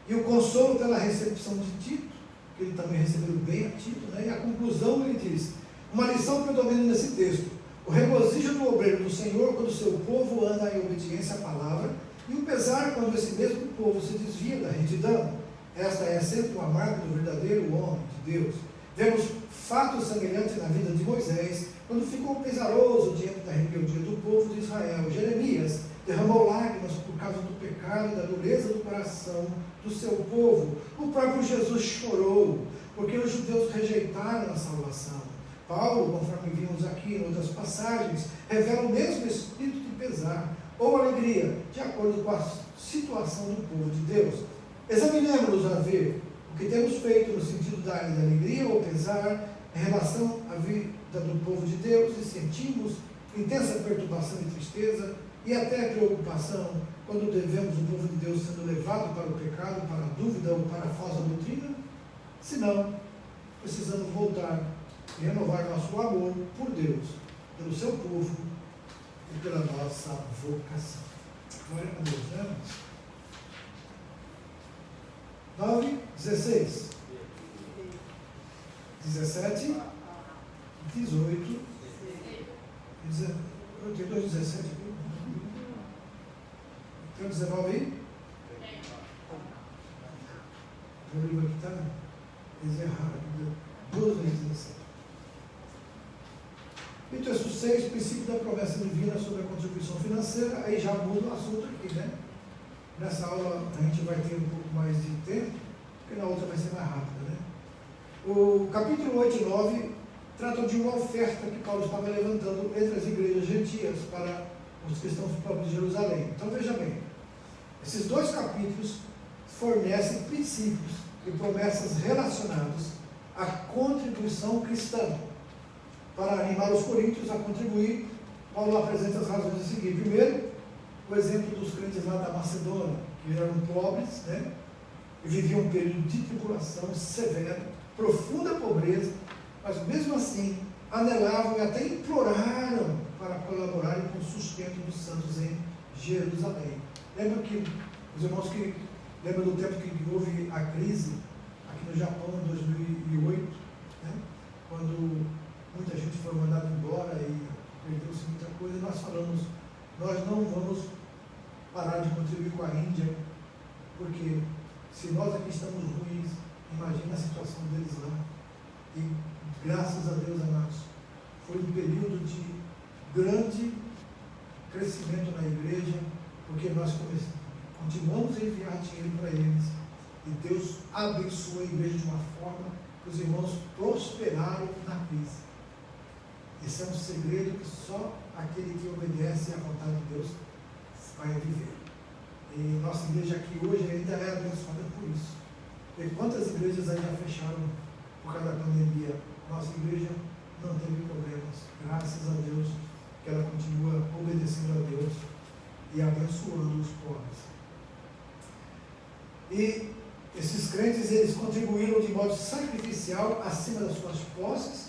E o consolo pela recepção de Tito, que ele também recebeu bem a Tito, né? E a conclusão ele diz, uma lição predomina nesse texto, o regozijo do obreiro do Senhor quando o seu povo anda em obediência à palavra, e o pesar quando esse mesmo povo se desvia da retidão. Esta é sempre uma marca do verdadeiro homem de Deus. Vemos fatos semelhantes na vida de Moisés, quando ficou pesaroso diante da rebeldia do povo de Israel. Jeremias derramou lágrimas por causa do pecado pecado e da dureza do coração do seu povo. O próprio Jesus chorou, porque os judeus rejeitaram a salvação. Paulo, conforme vimos aqui em outras passagens, revela o mesmo espírito de pesar ou alegria, de acordo com a situação do povo de Deus. Examinemos-nos a ver o que temos feito no sentido da alegria ou pesar em relação à vida do povo de Deus, e sentimos intensa perturbação e tristeza e até preocupação quando devemos o povo de Deus sendo levado para o pecado, para a dúvida ou para a falsa doutrina. Se não, precisamos voltar e renovar nosso amor por Deus, pelo seu povo e pela nossa vocação. Glória a Deus, né? 9, 16, 17, 18, 19, eu tenho 2, 17 aqui. Tem 19 aí? O livro aqui está errado. 12 vezes 17. E texto 6, princípio da promessa divina sobre a contribuição financeira. Aí já muda o assunto aqui, né? Nessa aula a gente vai ter um pouco mais de tempo, porque na outra vai ser mais rápida, né? O capítulo 8 e 9 tratam de uma oferta que Paulo estava levantando entre as igrejas gentias para os cristãos próprios de Jerusalém. Então veja bem, esses dois capítulos fornecem princípios e promessas relacionados à contribuição cristã. Para animar os coríntios a contribuir, Paulo apresenta as razões a seguir. Primeiro, o exemplo dos crentes lá da Macedônia, que eram pobres, né? E viviam um período de tribulação severa, profunda pobreza, mas mesmo assim anelavam e até imploraram para colaborarem com o sustento dos santos em Jerusalém. Lembra que os irmãos que lembram do tempo que houve a crise aqui no Japão em 2008, né? Quando muita gente foi mandada embora e perdeu-se muita coisa, nós falamos, nós não vamos parar de contribuir com a Índia, porque se nós aqui estamos ruins, imagina a situação deles lá. E graças a Deus, amados, foi um período de grande crescimento na igreja, porque nós continuamos a enviar dinheiro para eles, e Deus abençoou a igreja de uma forma que os irmãos prosperaram na crise. Esse é um segredo que só aquele que obedece à vontade de Deus vai viver. E nossa igreja aqui hoje ainda é abençoada por isso. E quantas igrejas ainda fecharam por causa da pandemia? Nossa igreja não teve problemas. Graças a Deus que ela continua obedecendo a Deus e abençoando os pobres. E esses crentes, eles contribuíram de modo sacrificial acima das suas posses,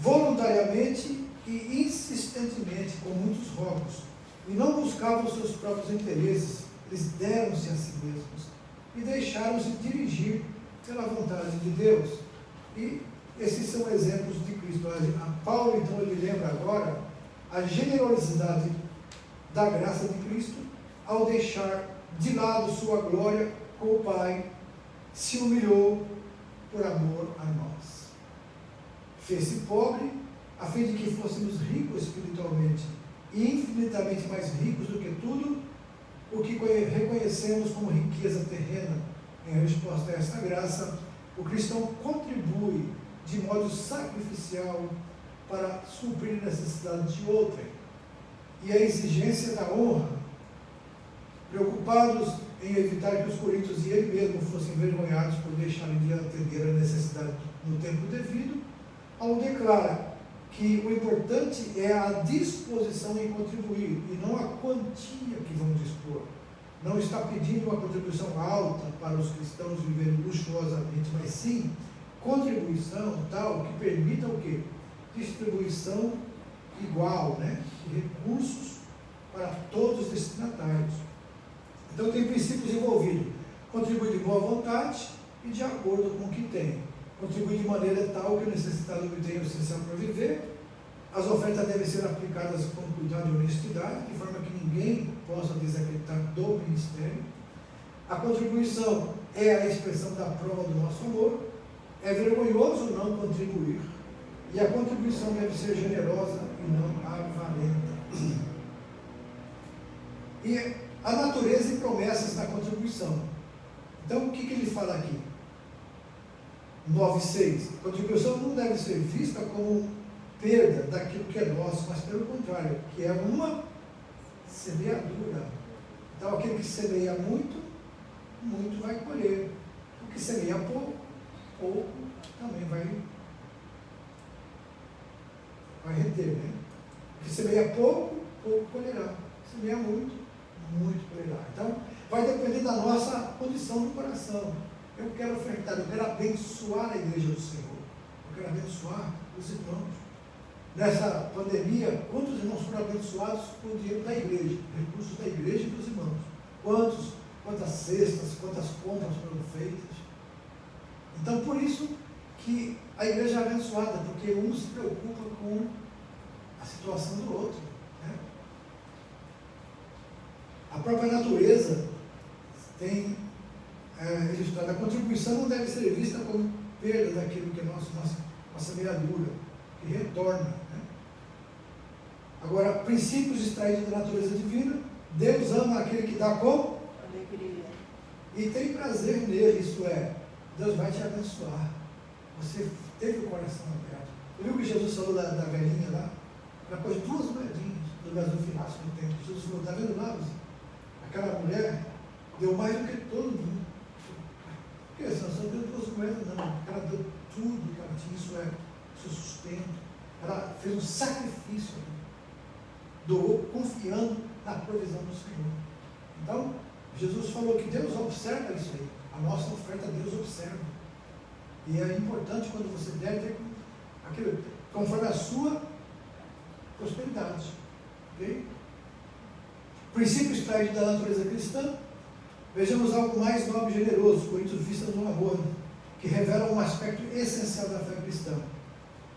voluntariamente e insistentemente, com muitos rogos, e não buscavam os seus próprios interesses. Eles deram-se a si mesmos e deixaram-se dirigir pela vontade de Deus. E esses são exemplos de Cristo. A Paulo, então, ele lembra agora a generosidade da graça de Cristo ao deixar de lado sua glória com o Pai, se humilhou por amor a nós. Fez-se pobre a fim de que fôssemos ricos espiritualmente e infinitamente mais ricos do que tudo o que reconhecemos como riqueza terrena. Em resposta a esta graça, o cristão contribui de modo sacrificial para suprir a necessidade de outrem e a exigência da honra, preocupados em evitar que os coríntios e ele mesmo fossem envergonhados por deixarem de atender a necessidade no tempo devido. Paulo declara que o importante é a disposição em contribuir e não a quantia que vão dispor. Não está pedindo uma contribuição alta para os cristãos viverem luxuosamente, mas sim contribuição tal que permita o quê? Distribuição igual, né? De recursos para todos os destinatários. Então tem princípios envolvidos. Contribui de boa vontade e de acordo com o que tem. Contribui de maneira tal que o necessitado obtenha o essencial para viver. As ofertas devem ser aplicadas com cuidado e honestidade, de forma que ninguém possa desacreditar do ministério. A contribuição é a expressão da prova do nosso amor. É vergonhoso não contribuir. E a contribuição deve ser generosa e não avarenta. E a natureza e promessas da contribuição. Então, o que ele fala aqui? 9,6. A contribuição não deve ser vista como perda daquilo que é nosso, mas pelo contrário, que é uma semeadura. Então, aquele que semeia muito, muito vai colher. O que semeia pouco, pouco também vai render, né? O que semeia pouco, pouco colherá. Semeia muito, muito colherá. Então, vai depender da nossa condição do coração. Eu quero ofertar, eu quero abençoar a igreja do Senhor. Eu quero abençoar os irmãos. Nessa pandemia, quantos irmãos foram abençoados com o dinheiro da igreja, recursos da igreja e dos irmãos? Quantas cestas, quantas compras foram feitas? Então, por isso que a igreja é abençoada, porque um se preocupa com a situação do outro, né? A própria natureza tem registrado. A contribuição não deve ser vista como perda daquilo que é nossa semeadura, que retorna, né? Agora, princípios extraídos da natureza divina, Deus ama aquele que dá com alegria e tem prazer nele, isso é, Deus vai te abençoar. Você teve o coração aberto. Você viu que Jesus falou da velhinha lá? Ela pôs 2 moedinhas do gasofilaço no tempo. Jesus falou, está vendo lá? Aquela mulher deu mais do que todo mundo. Porque ela só deu 2 moedas, não. Ela deu tudo que ela tinha, isso é, seu sustento. Ela fez um sacrifício, né? Doou confiando na provisão do Senhor. Então, Jesus falou que Deus observa isso aí. A nossa oferta Deus observa. E é importante quando você der ter aquilo, conforme a sua prosperidade. Ok? Princípio extraído da natureza cristã. Vejamos algo mais nobre e generoso, Coríntios vista no amor, que revela um aspecto essencial da fé cristã.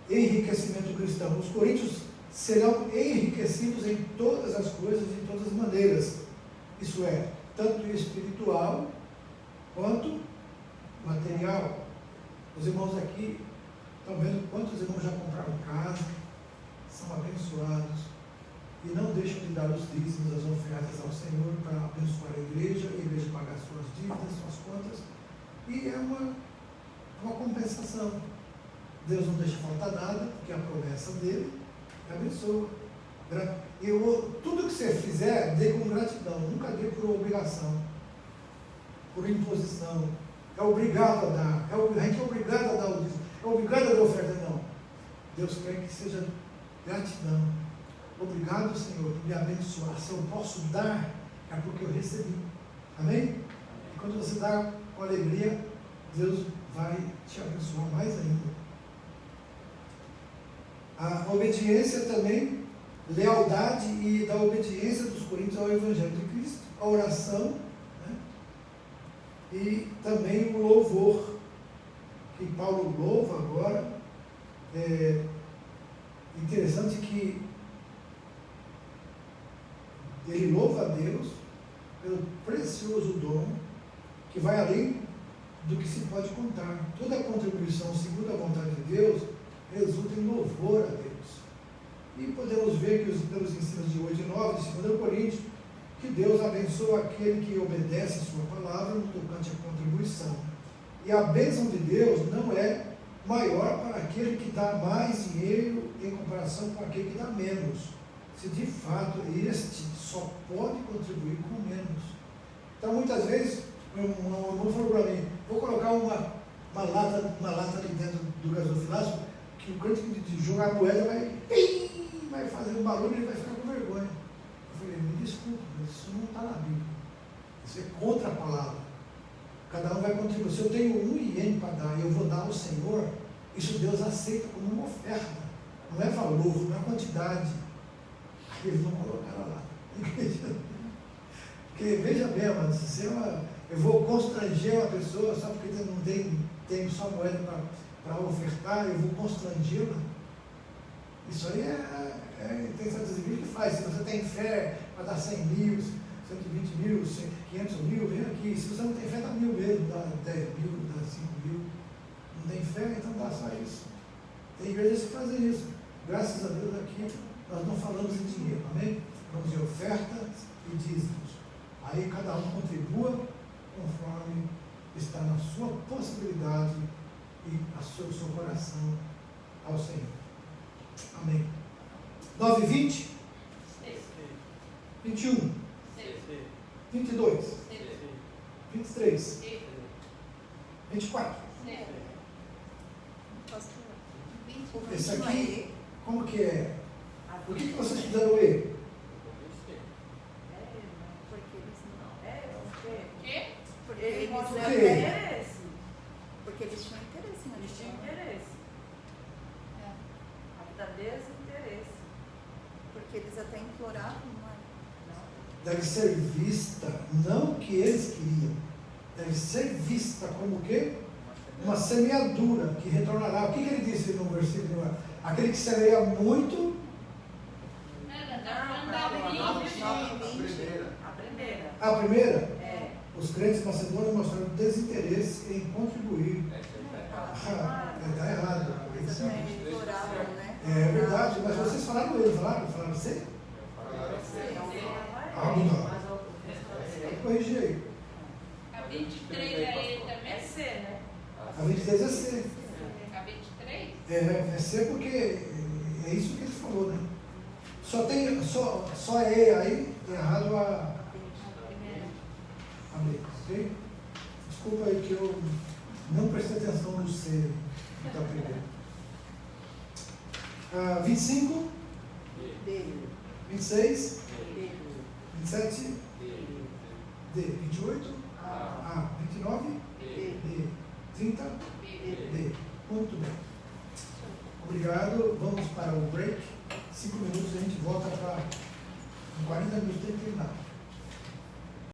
Enriquecimento cristão. Os coríntios serão enriquecidos em todas as coisas e de todas as maneiras. Isso é, tanto espiritual quanto material. Os irmãos aqui estão vendo quantos irmãos já compraram casa, são abençoados e não deixam de dar os dízimos, as ofertas ao Senhor para abençoar a igreja pagar suas dívidas, suas contas, e é uma compensação. Deus não deixa faltar nada, porque a promessa dele abençoa. E tudo que você fizer, dê com gratidão, nunca dê por obrigação, por imposição. É obrigado a dar, a gente é obrigado a dar o dízimo, é obrigado a dar oferta, não. Deus quer que seja gratidão. Obrigado, Senhor, por me abençoar. Se eu posso dar, é porque eu recebi. Amém? E quando você dá com alegria, Deus vai te abençoar mais ainda. A obediência também, lealdade e da obediência dos coríntios ao Evangelho de Cristo, a oração, né? E também o louvor, que Paulo louva agora. É interessante que ele louva a Deus pelo precioso dom que vai além do que se pode contar. Toda a contribuição segundo a vontade de Deus resulta em louvor a Deus. E podemos ver que pelos ensinos de hoje e 9, de 2 Coríntios, que Deus abençoa aquele que obedece a sua palavra no tocante à contribuição. E a bênção de Deus não é maior para aquele que dá mais dinheiro em comparação com aquele que dá menos. Se de fato este só pode contribuir com menos. Então muitas vezes, meu irmão falou para mim, vou colocar uma lata ali dentro do gasofilaço, que o crente de jogar a moeda vai fazer um barulho e ele vai ficar com vergonha. Eu falei, me desculpe, mas isso não está na Bíblia. Isso é contra a palavra. Cada um vai contribuir. Se eu tenho $1 para dar e eu vou dar ao Senhor, isso Deus aceita como uma oferta. Não é valor, não é quantidade. Eles não colocaram lá. Porque veja bem, mano, se eu vou constranger uma pessoa só porque não tem só moeda para ofertar, eu vou constrangê-la. Isso aí tem certas igrejas que faz. Se você tem fé para dar 100 mil, 120 mil, 500 mil, vem aqui. Se você não tem fé, dá 1.000 mesmo, dá 10 mil, dá 5 mil. Não tem fé, então dá só isso. Tem igrejas que fazem isso. Graças a Deus aqui nós não falamos em dinheiro, amém? Falamos em ofertas e dízimos. Aí cada um contribua conforme está na sua possibilidade e a seu coração ao Senhor. Amém. 9:20, 21, 22, 23, 24. Esse aqui, como que é? Por que vocês fizeram E? Porque eles Por quê? interesse. Porque eles tinham interesse na Eles tinham missão. interesse. Ainda desinteresse. Porque eles até imploravam, não é? Deve ser vista, não que eles queriam, deve ser vista como o quê? Uma semeadura que retornará. O que ele disse no versículo? Aquele que semeia muito, A a primeira. primeira, É. os crentes macedônios mostraram desinteresse em contribuir. Está errado. Eles até imploravam, né? É verdade, mas vocês falaram ele, falaram você? Ah, não. Pode corrigir aí. A 23 é ele também? É C, né? A 23 é C. A 23? É C porque é isso que ele falou, né? Só é aí errado a B, ok? Desculpa aí que eu não prestei atenção no C da primeira. 25, D. 26, D. 27, D. 28, A. 29, D. D. 30, D. D. Muito bem. Obrigado. Vamos para o break. 5 minutos e a gente volta para 40 minutos tem que terminar.